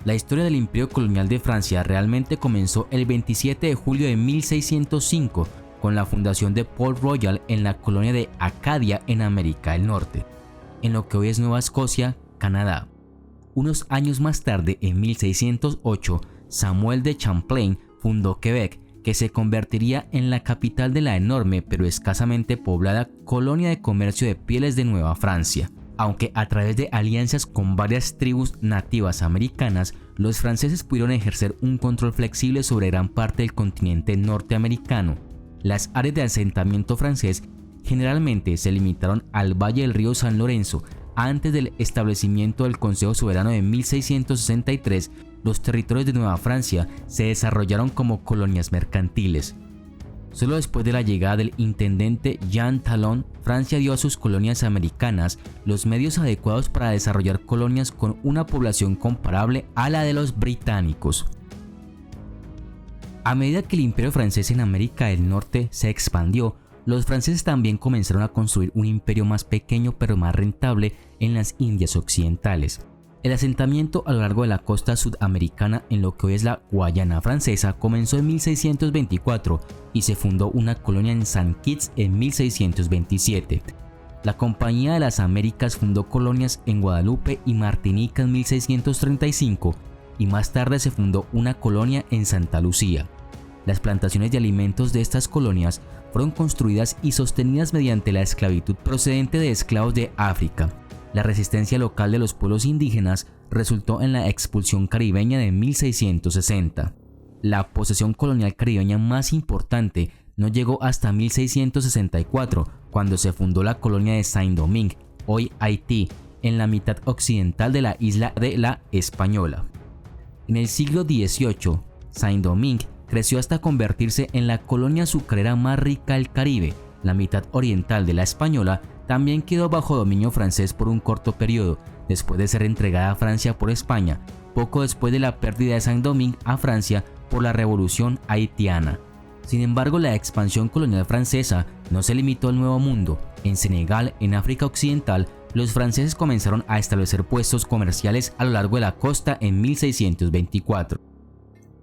La historia del imperio colonial de Francia realmente comenzó el 27 de julio de 1605 con la fundación de Port Royal en la colonia de Acadia en América del Norte, en lo que hoy es Nueva Escocia, Canadá. Unos años más tarde, en 1608, Samuel de Champlain fundó Quebec, que se convertiría en la capital de la enorme pero escasamente poblada colonia de comercio de pieles de Nueva Francia. Aunque a través de alianzas con varias tribus nativas americanas, los franceses pudieron ejercer un control flexible sobre gran parte del continente norteamericano. Las áreas de asentamiento francés generalmente se limitaron al valle del río San Lorenzo. Antes del establecimiento del Consejo Soberano de 1663, los territorios de Nueva Francia se desarrollaron como colonias mercantiles. Solo después de la llegada del intendente Jean Talon, Francia dio a sus colonias americanas los medios adecuados para desarrollar colonias con una población comparable a la de los británicos. A medida que el imperio francés en América del Norte se expandió, los franceses también comenzaron a construir un imperio más pequeño pero más rentable en las Indias Occidentales. El asentamiento a lo largo de la costa sudamericana en lo que hoy es la Guayana Francesa comenzó en 1624 y se fundó una colonia en Saint Kitts en 1627. La Compañía de las Américas fundó colonias en Guadalupe y Martinica en 1635 y más tarde se fundó una colonia en Santa Lucía. Las plantaciones de alimentos de estas colonias fueron construidas y sostenidas mediante la esclavitud procedente de esclavos de África. La resistencia local de los pueblos indígenas resultó en la expulsión caribeña de 1660. La posesión colonial caribeña más importante no llegó hasta 1664, cuando se fundó la colonia de Saint-Domingue, hoy Haití, en la mitad occidental de la isla de La Española. En el siglo XVIII, Saint-Domingue creció hasta convertirse en la colonia azucarera más rica del Caribe. La mitad oriental de La Española también quedó bajo dominio francés por un corto periodo, después de ser entregada a Francia por España, poco después de la pérdida de Saint-Domingue a Francia por la Revolución Haitiana. Sin embargo, la expansión colonial francesa no se limitó al Nuevo Mundo. En Senegal, en África Occidental, los franceses comenzaron a establecer puestos comerciales a lo largo de la costa en 1624.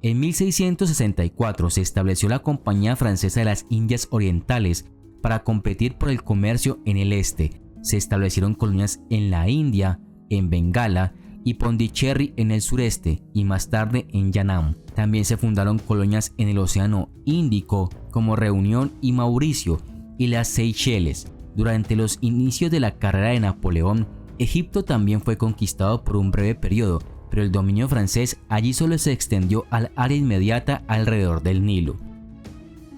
En 1664 se estableció la Compañía Francesa de las Indias Orientales para competir por el comercio en el este. Se establecieron colonias en la India, en Bengala y Pondicherry en el sureste y más tarde en Yanam. También se fundaron colonias en el Océano Índico como Reunión y Mauricio y las Seychelles. Durante los inicios de la carrera de Napoleón, Egipto también fue conquistado por un breve periodo, pero el dominio francés allí solo se extendió al área inmediata alrededor del Nilo.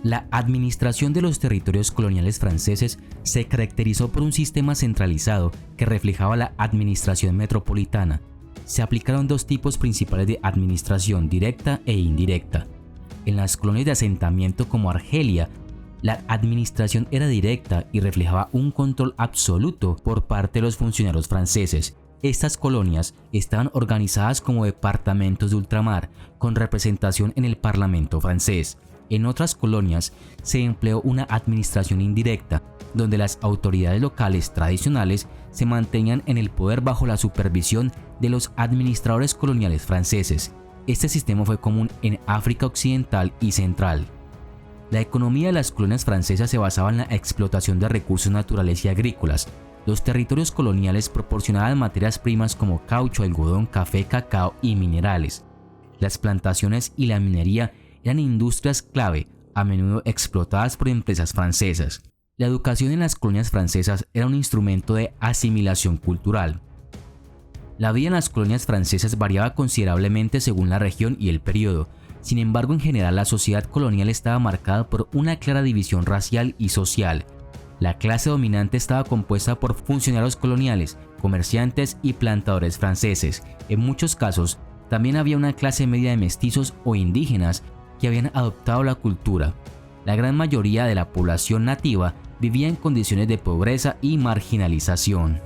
La administración de los territorios coloniales franceses se caracterizó por un sistema centralizado que reflejaba la administración metropolitana. Se aplicaron dos tipos principales de administración, directa e indirecta. En las colonias de asentamiento como Argelia, la administración era directa y reflejaba un control absoluto por parte de los funcionarios franceses. Estas colonias estaban organizadas como departamentos de ultramar, con representación en el Parlamento francés. En otras colonias se empleó una administración indirecta, donde las autoridades locales tradicionales se mantenían en el poder bajo la supervisión de los administradores coloniales franceses. Este sistema fue común en África Occidental y Central. La economía de las colonias francesas se basaba en la explotación de recursos naturales y agrícolas. Los territorios coloniales proporcionaban materias primas como caucho, algodón, café, cacao y minerales. Las plantaciones y la minería eran industrias clave, a menudo explotadas por empresas francesas. La educación en las colonias francesas era un instrumento de asimilación cultural. La vida en las colonias francesas variaba considerablemente según la región y el periodo. Sin embargo, en general la sociedad colonial estaba marcada por una clara división racial y social. La clase dominante estaba compuesta por funcionarios coloniales, comerciantes y plantadores franceses. En muchos casos, también había una clase media de mestizos o indígenas que habían adoptado la cultura. La gran mayoría de la población nativa vivía en condiciones de pobreza y marginalización.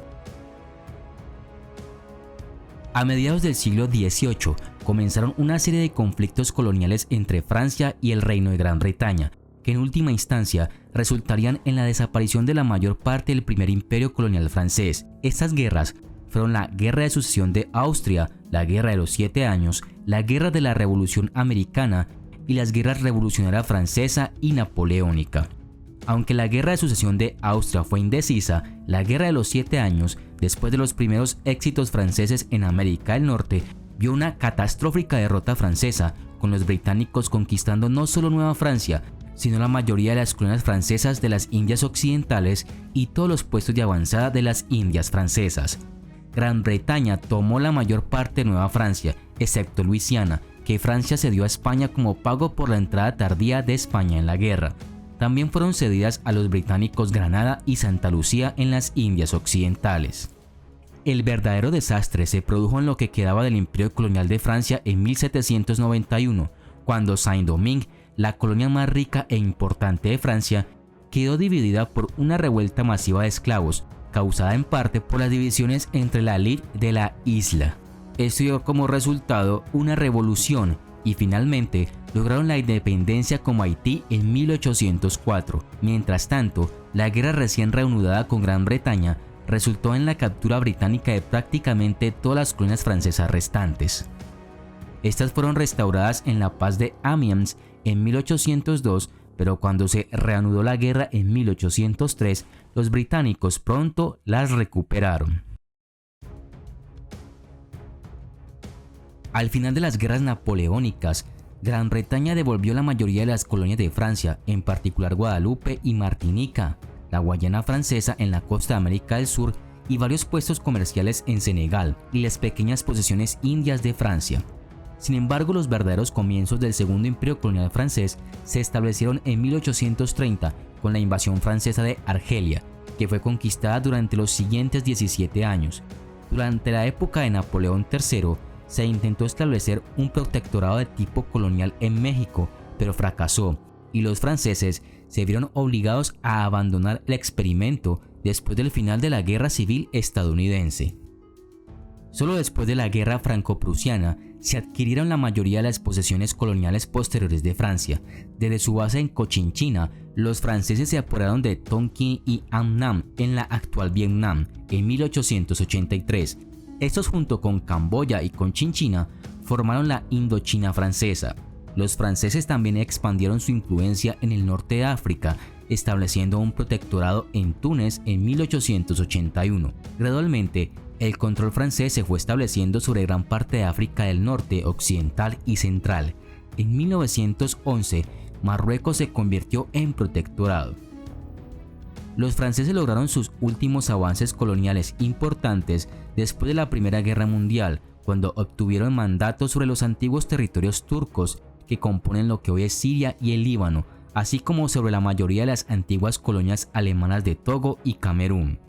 A mediados del siglo XVIII comenzaron una serie de conflictos coloniales entre Francia y el Reino de Gran Bretaña, que en última instancia resultarían en la desaparición de la mayor parte del primer imperio colonial francés. Estas guerras fueron la Guerra de Sucesión de Austria, la Guerra de los 7 Años, la Guerra de la Revolución Americana y las guerras revolucionaria francesa y napoleónica. Aunque la Guerra de Sucesión de Austria fue indecisa, la Guerra de los 7 Años, después de los primeros éxitos franceses en América del Norte, vio una catastrófica derrota francesa, con los británicos conquistando no solo Nueva Francia, sino la mayoría de las colonias francesas de las Indias Occidentales y todos los puestos de avanzada de las Indias francesas. Gran Bretaña tomó la mayor parte de Nueva Francia excepto Luisiana, que Francia cedió a España como pago por la entrada tardía de España en la guerra. También fueron cedidas a los británicos Granada y Santa Lucía en las Indias Occidentales. El verdadero desastre se produjo en lo que quedaba del Imperio Colonial de Francia en 1791, cuando Saint-Domingue, la colonia más rica e importante de Francia, quedó dividida por una revuelta masiva de esclavos, causada en parte por las divisiones entre la élite de la isla. Esto dio como resultado una revolución y finalmente lograron la independencia como Haití en 1804. Mientras tanto, la guerra recién reanudada con Gran Bretaña resultó en la captura británica de prácticamente todas las colonias francesas restantes. Estas fueron restauradas en la Paz de Amiens en 1802, pero cuando se reanudó la guerra en 1803, los británicos pronto las recuperaron. Al final de las guerras napoleónicas, Gran Bretaña devolvió la mayoría de las colonias de Francia, en particular Guadalupe y Martinica, la Guayana francesa en la costa de América del Sur y varios puestos comerciales en Senegal y las pequeñas posesiones indias de Francia. Sin embargo, los verdaderos comienzos del Segundo Imperio Colonial francés se establecieron en 1830 con la invasión francesa de Argelia, que fue conquistada durante los siguientes 17 años. Durante la época de Napoleón III, se intentó establecer un protectorado de tipo colonial en México, pero fracasó, y los franceses se vieron obligados a abandonar el experimento después del final de la Guerra Civil estadounidense. Solo después de la Guerra Franco-Prusiana se adquirieron la mayoría de las posesiones coloniales posteriores de Francia. Desde su base en Cochinchina, los franceses se apoderaron de Tonkin y Am Nam en la actual Vietnam en 1883. Estos, junto con Camboya y con Chinchina, formaron la Indochina francesa. Los franceses también expandieron su influencia en el norte de África, estableciendo un protectorado en Túnez en 1881. Gradualmente, el control francés se fue estableciendo sobre gran parte de África del Norte, Occidental y Central. En 1911, Marruecos se convirtió en protectorado. Los franceses lograron sus últimos avances coloniales importantes después de la Primera Guerra Mundial, cuando obtuvieron mandatos sobre los antiguos territorios turcos que componen lo que hoy es Siria y el Líbano, así como sobre la mayoría de las antiguas colonias alemanas de Togo y Camerún.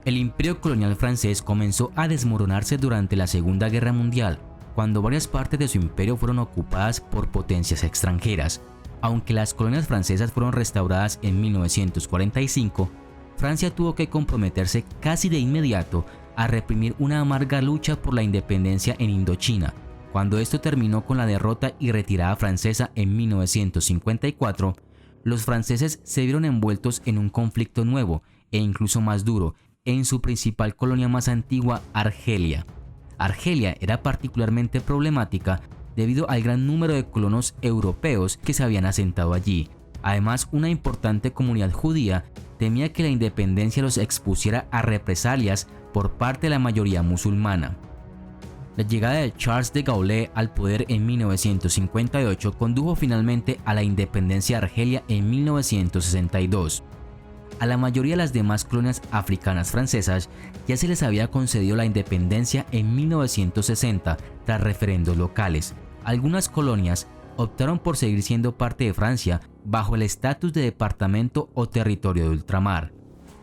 El imperio colonial francés comenzó a desmoronarse durante la Segunda Guerra Mundial, cuando varias partes de su imperio fueron ocupadas por potencias extranjeras. Aunque las colonias francesas fueron restauradas en 1945, Francia tuvo que comprometerse casi de inmediato a reprimir una amarga lucha por la independencia en Indochina. Cuando esto terminó con la derrota y retirada francesa en 1954, los franceses se vieron envueltos en un conflicto nuevo e incluso más duro en su principal colonia más antigua, Argelia. Argelia era particularmente problemática debido al gran número de colonos europeos que se habían asentado allí. Además, una importante comunidad judía temía que la independencia los expusiera a represalias por parte de la mayoría musulmana. La llegada de Charles de Gaulle al poder en 1958 condujo finalmente a la independencia de Argelia en 1962. A la mayoría de las demás colonias africanas francesas ya se les había concedido la independencia en 1960 tras referendos locales. Algunas colonias optaron por seguir siendo parte de Francia bajo el estatus de departamento o territorio de ultramar.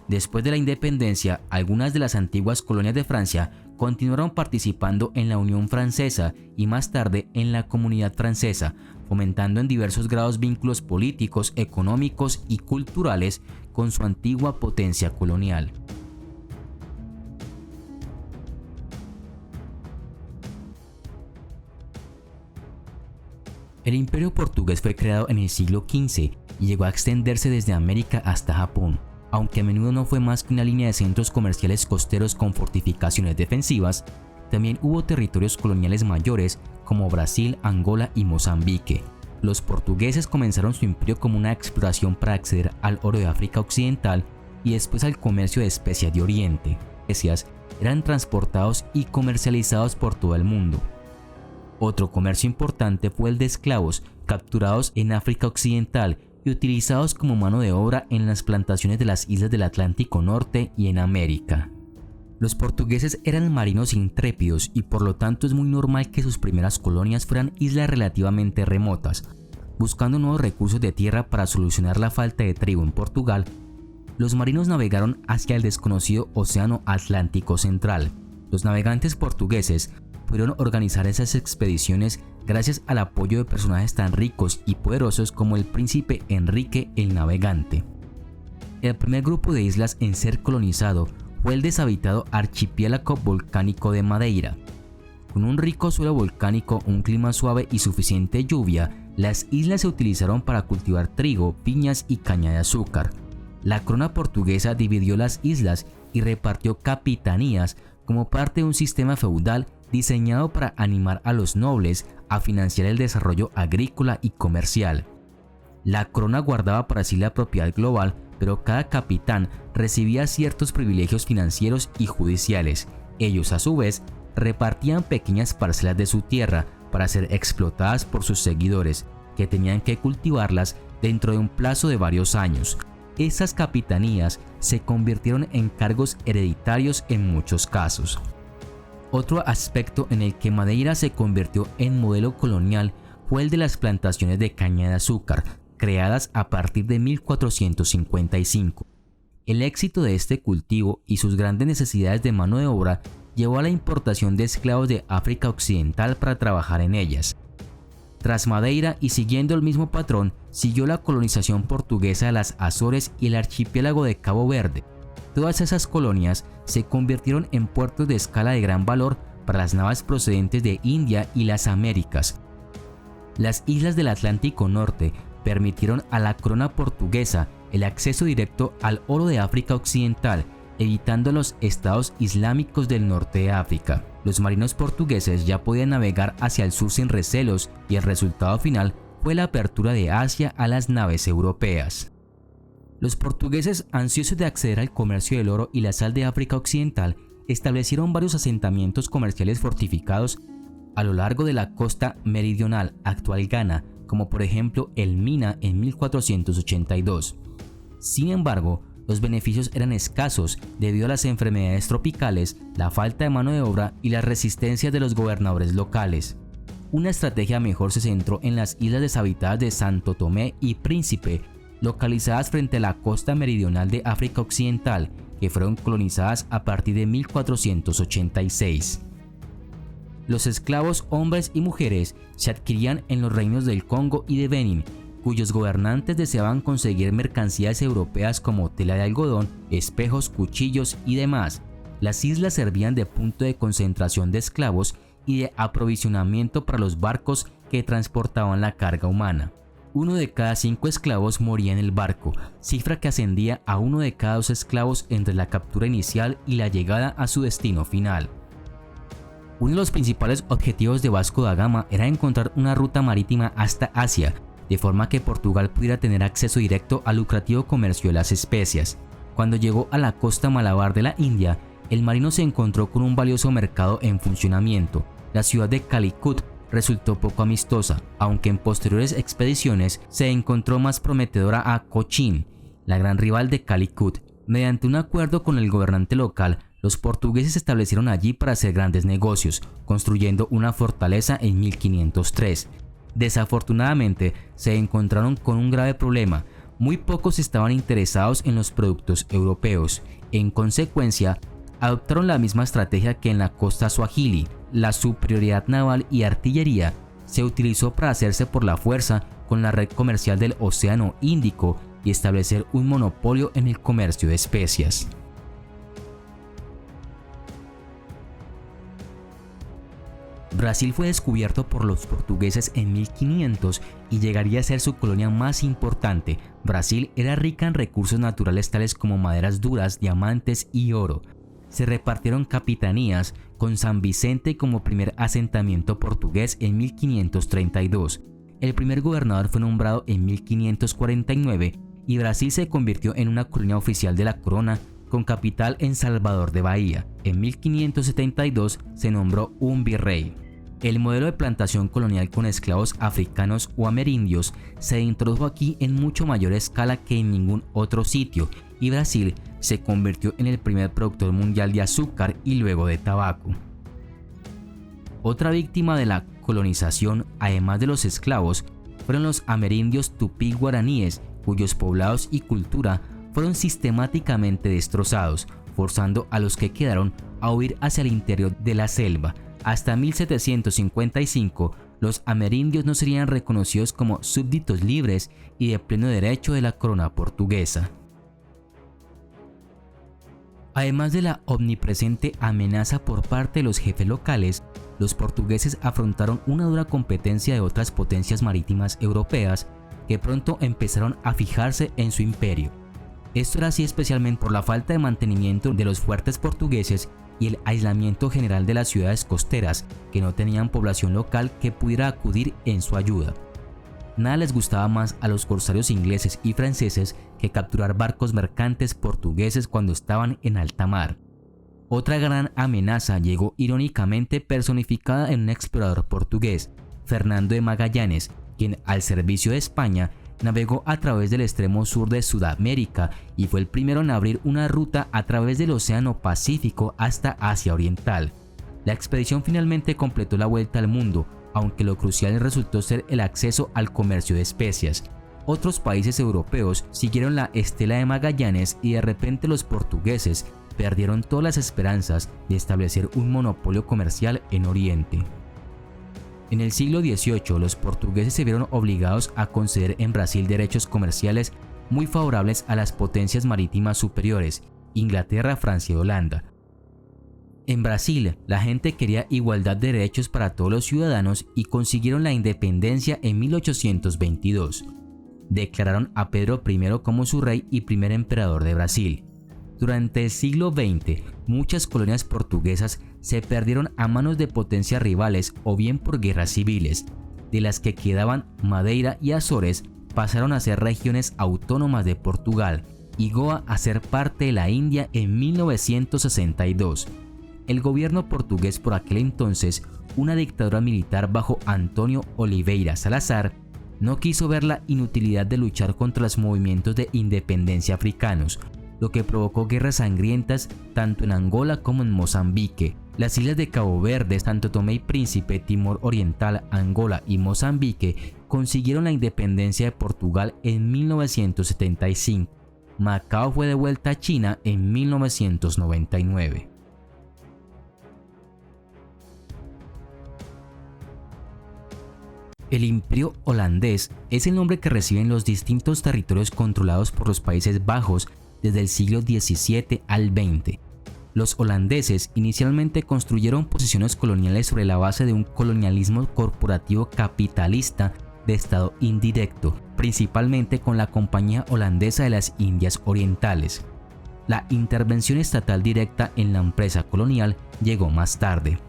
Después de la independencia, algunas de las antiguas colonias de Francia continuaron participando en la Unión Francesa y más tarde en la Comunidad Francesa, fomentando en diversos grados vínculos políticos, económicos y culturales con su antigua potencia colonial. El Imperio Portugués fue creado en el siglo XV y llegó a extenderse desde América hasta Japón. Aunque a menudo no fue más que una línea de centros comerciales costeros con fortificaciones defensivas, también hubo territorios coloniales mayores como Brasil, Angola y Mozambique. Los portugueses comenzaron su imperio como una exploración para acceder al oro de África Occidental y después al comercio de especias de Oriente. Especias eran transportados y comercializados por todo el mundo. Otro comercio importante fue el de esclavos capturados en África Occidental y utilizados como mano de obra en las plantaciones de las islas del Atlántico Norte y en América. Los portugueses eran marinos intrépidos y por lo tanto es muy normal que sus primeras colonias fueran islas relativamente remotas. Buscando nuevos recursos de tierra para solucionar la falta de trigo en Portugal, los marinos navegaron hacia el desconocido Océano Atlántico Central. Los navegantes portugueses pudieron organizar esas expediciones gracias al apoyo de personajes tan ricos y poderosos como el príncipe Enrique el Navegante. El primer grupo de islas en ser colonizado fue el deshabitado archipiélago volcánico de Madeira. Con un rico suelo volcánico, un clima suave y suficiente lluvia, las islas se utilizaron para cultivar trigo, viñas y caña de azúcar. La corona portuguesa dividió las islas y repartió capitanías como parte de un sistema feudal diseñado para animar a los nobles a financiar el desarrollo agrícola y comercial. La corona guardaba para sí la propiedad global, pero cada capitán recibía ciertos privilegios financieros y judiciales. Ellos, a su vez, repartían pequeñas parcelas de su tierra para ser explotadas por sus seguidores, que tenían que cultivarlas dentro de un plazo de varios años. Esas capitanías se convirtieron en cargos hereditarios en muchos casos. Otro aspecto en el que Madeira se convirtió en modelo colonial fue el de las plantaciones de caña de azúcar, creadas a partir de 1455. El éxito de este cultivo y sus grandes necesidades de mano de obra llevó a la importación de esclavos de África Occidental para trabajar en ellas. Tras Madeira y siguiendo el mismo patrón, siguió la colonización portuguesa de las Azores y el archipiélago de Cabo Verde. Todas esas colonias se convirtieron en puertos de escala de gran valor para las naves procedentes de India y las Américas. Las islas del Atlántico Norte permitieron a la corona portuguesa el acceso directo al oro de África Occidental, evitando los estados islámicos del norte de África. Los marinos portugueses ya podían navegar hacia el sur sin recelos y el resultado final fue la apertura de Asia a las naves europeas. Los portugueses, ansiosos de acceder al comercio del oro y la sal de África Occidental, establecieron varios asentamientos comerciales fortificados a lo largo de la costa meridional, actual Ghana, como por ejemplo el Mina en 1482. Sin embargo, los beneficios eran escasos debido a las enfermedades tropicales, la falta de mano de obra y las resistencias de los gobernadores locales. Una estrategia mejor se centró en las islas deshabitadas de Santo Tomé y Príncipe, localizadas frente a la costa meridional de África Occidental, que fueron colonizadas a partir de 1486. Los esclavos hombres y mujeres se adquirían en los reinos del Congo y de Benín, cuyos gobernantes deseaban conseguir mercancías europeas como tela de algodón, espejos, cuchillos y demás. Las islas servían de punto de concentración de esclavos y de aprovisionamiento para los barcos que transportaban la carga humana. 1 de cada 5 esclavos moría en el barco, cifra que ascendía a 1 de cada 2 esclavos entre la captura inicial y la llegada a su destino final. Uno de los principales objetivos de Vasco da Gama era encontrar una ruta marítima hasta Asia, de forma que Portugal pudiera tener acceso directo al lucrativo comercio de las especias. Cuando llegó a la costa Malabar de la India, el marino se encontró con un valioso mercado en funcionamiento. La ciudad de Calicut resultó poco amistosa, aunque en posteriores expediciones se encontró más prometedora a Cochin, la gran rival de Calicut. Mediante un acuerdo con el gobernante local, los portugueses se establecieron allí para hacer grandes negocios, construyendo una fortaleza en 1503. Desafortunadamente, se encontraron con un grave problema. Muy pocos estaban interesados en los productos europeos. En consecuencia, adoptaron la misma estrategia que en la costa Swahili. La superioridad naval y artillería se utilizó para hacerse por la fuerza con la red comercial del Océano Índico y establecer un monopolio en el comercio de especias. Brasil fue descubierto por los portugueses en 1500 y llegaría a ser su colonia más importante. Brasil era rica en recursos naturales tales como maderas duras, diamantes y oro. Se repartieron capitanías, con San Vicente como primer asentamiento portugués en 1532. El primer gobernador fue nombrado en 1549 y Brasil se convirtió en una colonia oficial de la corona con capital en Salvador de Bahía. En 1572 se nombró un virrey. El modelo de plantación colonial con esclavos africanos o amerindios se introdujo aquí en mucho mayor escala que en ningún otro sitio, y Brasil se convirtió en el primer productor mundial de azúcar y luego de tabaco. Otra víctima de la colonización, además de los esclavos, fueron los amerindios tupí guaraníes, cuyos poblados y cultura fueron sistemáticamente destrozados, forzando a los que quedaron a huir hacia el interior de la selva. Hasta 1755, los amerindios no serían reconocidos como súbditos libres y de pleno derecho de la corona portuguesa. Además de la omnipresente amenaza por parte de los jefes locales, los portugueses afrontaron una dura competencia de otras potencias marítimas europeas que pronto empezaron a fijarse en su imperio. Esto era así especialmente por la falta de mantenimiento de los fuertes portugueses y el aislamiento general de las ciudades costeras, que no tenían población local que pudiera acudir en su ayuda. Nada les gustaba más a los corsarios ingleses y franceses que capturar barcos mercantes portugueses cuando estaban en alta mar. Otra gran amenaza llegó irónicamente personificada en un explorador portugués, Fernando de Magallanes, quien al servicio de España navegó a través del extremo sur de Sudamérica y fue el primero en abrir una ruta a través del Océano Pacífico hasta Asia Oriental. La expedición finalmente completó la vuelta al mundo, aunque lo crucial resultó ser el acceso al comercio de especias. Otros países europeos siguieron la estela de Magallanes y de repente los portugueses perdieron todas las esperanzas de establecer un monopolio comercial en Oriente. En el siglo XVIII, los portugueses se vieron obligados a conceder en Brasil derechos comerciales muy favorables a las potencias marítimas superiores, Inglaterra, Francia y Holanda. En Brasil, la gente quería igualdad de derechos para todos los ciudadanos y consiguieron la independencia en 1822. Declararon a Pedro I como su rey y primer emperador de Brasil. Durante el siglo XX, muchas colonias portuguesas se perdieron a manos de potencias rivales o bien por guerras civiles. De las que quedaban, Madeira y Azores pasaron a ser regiones autónomas de Portugal y Goa a ser parte de la India en 1962. El gobierno portugués por aquel entonces, una dictadura militar bajo Antonio Oliveira Salazar, no quiso ver la inutilidad de luchar contra los movimientos de independencia africanos, lo que provocó guerras sangrientas tanto en Angola como en Mozambique. Las islas de Cabo Verde, Santo Tomé y Príncipe, Timor Oriental, Angola y Mozambique consiguieron la independencia de Portugal en 1975. Macao fue devuelta a China en 1999. El Imperio holandés es el nombre que reciben los distintos territorios controlados por los Países Bajos desde el siglo XVII al XX. Los holandeses inicialmente construyeron posiciones coloniales sobre la base de un colonialismo corporativo capitalista de estado indirecto, principalmente con la Compañía Holandesa de las Indias Orientales. La intervención estatal directa en la empresa colonial llegó más tarde.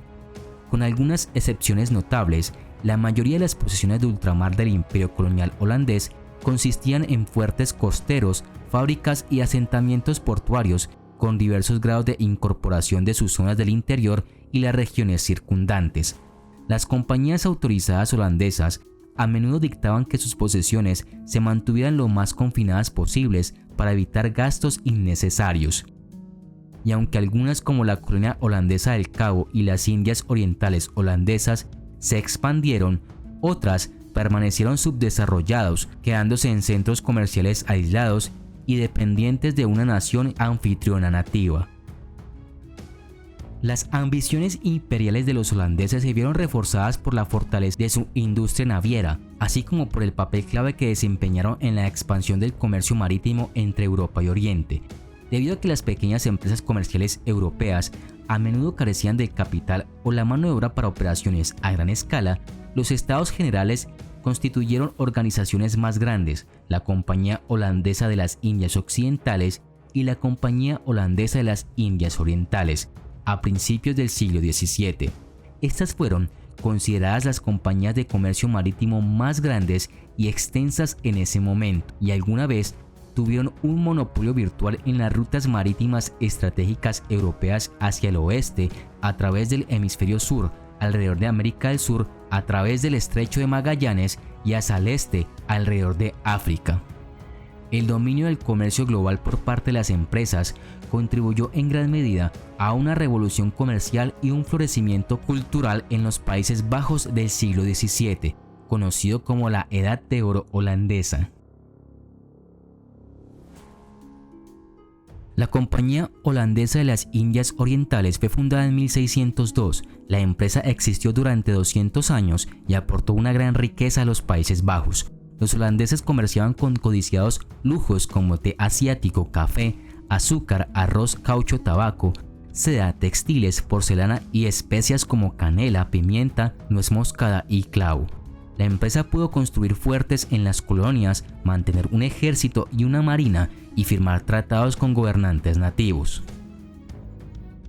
Con algunas excepciones notables, la mayoría de las posesiones de ultramar del Imperio colonial holandés consistían en fuertes costeros, fábricas y asentamientos portuarios con diversos grados de incorporación de sus zonas del interior y las regiones circundantes. Las compañías autorizadas holandesas a menudo dictaban que sus posesiones se mantuvieran lo más confinadas posibles para evitar gastos innecesarios. Y aunque algunas como la colonia holandesa del Cabo y las Indias Orientales holandesas se expandieron, otras permanecieron subdesarrollados, quedándose en centros comerciales aislados y dependientes de una nación anfitriona nativa. Las ambiciones imperiales de los holandeses se vieron reforzadas por la fortaleza de su industria naviera, así como por el papel clave que desempeñaron en la expansión del comercio marítimo entre Europa y Oriente. Debido a que las pequeñas empresas comerciales europeas a menudo carecían del capital o la mano de obra para operaciones a gran escala, los estados generales constituyeron organizaciones más grandes, la Compañía Holandesa de las Indias Occidentales y la Compañía Holandesa de las Indias Orientales, a principios del siglo XVII. Estas fueron consideradas las compañías de comercio marítimo más grandes y extensas en ese momento, y alguna vez tuvieron un monopolio virtual en las rutas marítimas estratégicas europeas hacia el oeste a través del hemisferio sur, alrededor de América del Sur a través del Estrecho de Magallanes y hacia el este alrededor de África. El dominio del comercio global por parte de las empresas contribuyó en gran medida a una revolución comercial y un florecimiento cultural en los Países Bajos del siglo XVII, conocido como la Edad de Oro holandesa. La Compañía Holandesa de las Indias Orientales fue fundada en 1602. La empresa existió durante 200 años y aportó una gran riqueza a los Países Bajos. Los holandeses comerciaban con codiciados lujos como té asiático, café, azúcar, arroz, caucho, tabaco, seda, textiles, porcelana y especias como canela, pimienta, nuez moscada y clavo. La empresa pudo construir fuertes en las colonias, mantener un ejército y una marina y firmar tratados con gobernantes nativos.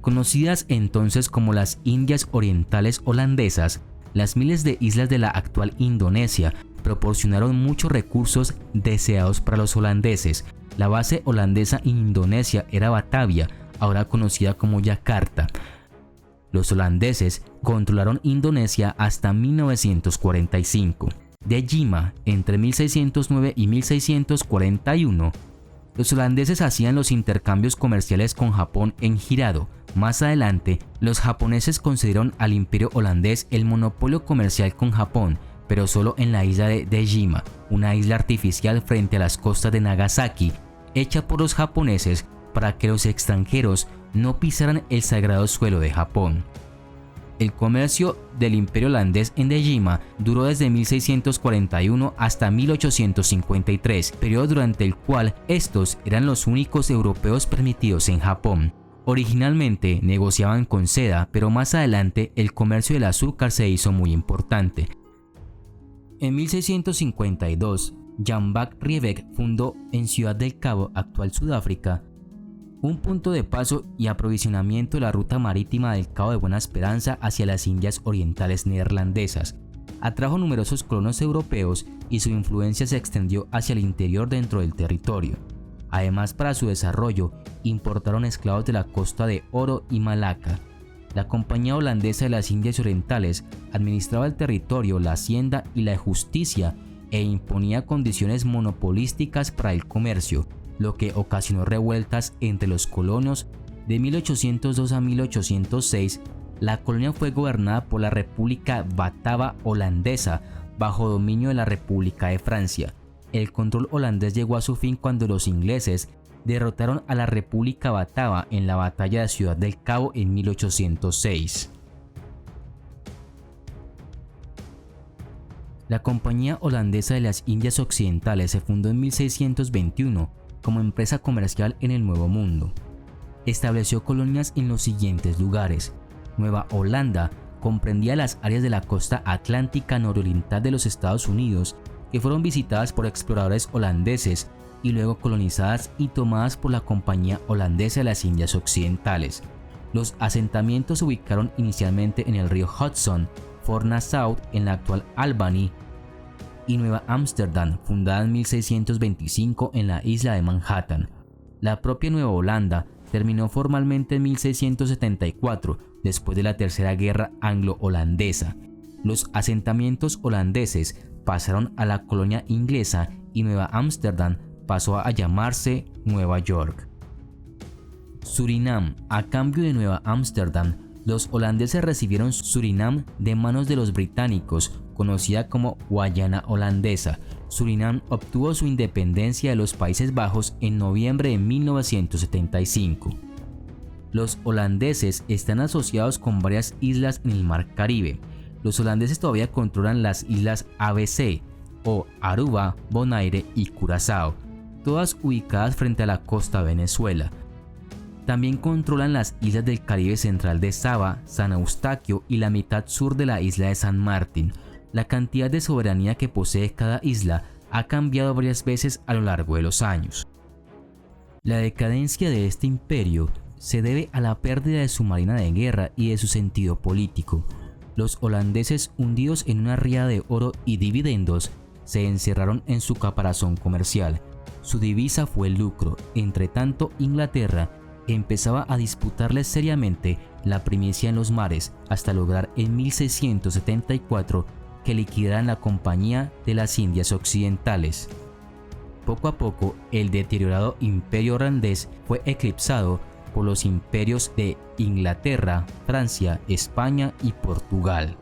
Conocidas entonces como las Indias Orientales Holandesas, las miles de islas de la actual Indonesia proporcionaron muchos recursos deseados para los holandeses. La base holandesa en Indonesia era Batavia, ahora conocida como Yakarta. Los holandeses controlaron Indonesia hasta 1945. De Jima, entre 1609 y 1641, los holandeses hacían los intercambios comerciales con Japón en Hirado. Más adelante, los japoneses concedieron al imperio holandés el monopolio comercial con Japón, pero solo en la isla de Dejima, una isla artificial frente a las costas de Nagasaki, hecha por los japoneses para que los extranjeros no pisaran el sagrado suelo de Japón. El comercio del imperio holandés en Dejima duró desde 1641 hasta 1853, periodo durante el cual estos eran los únicos europeos permitidos en Japón. Originalmente negociaban con seda, pero más adelante el comercio del azúcar se hizo muy importante. En 1652, Jan Van Riebeeck fundó en Ciudad del Cabo, actual Sudáfrica, un punto de paso y aprovisionamiento de la ruta marítima del Cabo de Buena Esperanza hacia las Indias Orientales neerlandesas. Atrajo numerosos colonos europeos y su influencia se extendió hacia el interior dentro del territorio. Además, para su desarrollo, importaron esclavos de la costa de Oro y Malaca. La Compañía Holandesa de las Indias Orientales administraba el territorio, la hacienda y la justicia e imponía condiciones monopolísticas para el comercio, lo que ocasionó revueltas entre los colonos. De 1802 a 1806, la colonia fue gobernada por la República Batava Holandesa, bajo dominio de la República de Francia. El control holandés llegó a su fin cuando los ingleses derrotaron a la República Batava en la batalla de Ciudad del Cabo en 1806. La Compañía Holandesa de las Indias Occidentales se fundó en 1621 como empresa comercial en el Nuevo Mundo. Estableció colonias en los siguientes lugares. Nueva Holanda comprendía las áreas de la costa atlántica nororiental de los Estados Unidos que fueron visitadas por exploradores holandeses y luego colonizadas y tomadas por la Compañía Holandesa de las Indias Occidentales. Los asentamientos se ubicaron inicialmente en el río Hudson, Fort Nassau en la actual Albany y Nueva Ámsterdam, fundada en 1625 en la isla de Manhattan. La propia Nueva Holanda terminó formalmente en 1674, después de la Tercera Guerra Anglo-Holandesa. Los asentamientos holandeses pasaron a la colonia inglesa y Nueva Ámsterdam pasó a llamarse Nueva York. Surinam. A cambio de Nueva Ámsterdam, los holandeses recibieron Surinam de manos de los británicos, conocida como Guayana Holandesa. Surinam obtuvo su independencia de los Países Bajos en noviembre de 1975. Los holandeses están asociados con varias islas en el Mar Caribe. Los holandeses todavía controlan las islas ABC, o Aruba, Bonaire y Curazao, todas ubicadas frente a la costa de Venezuela. También controlan las islas del Caribe central de Saba, San Eustaquio y la mitad sur de la isla de San Martín. La cantidad de soberanía que posee cada isla ha cambiado varias veces a lo largo de los años. La decadencia de este imperio se debe a la pérdida de su marina de guerra y de su sentido político. Los holandeses, hundidos en una riada de oro y dividendos, se encerraron en su caparazón comercial. Su divisa fue el lucro. Entre tanto, Inglaterra empezaba a disputarles seriamente la primicia en los mares hasta lograr en 1674 que liquidaran la Compañía de las Indias Occidentales. Poco a poco, el deteriorado imperio holandés fue eclipsado por los imperios de Inglaterra, Francia, España y Portugal.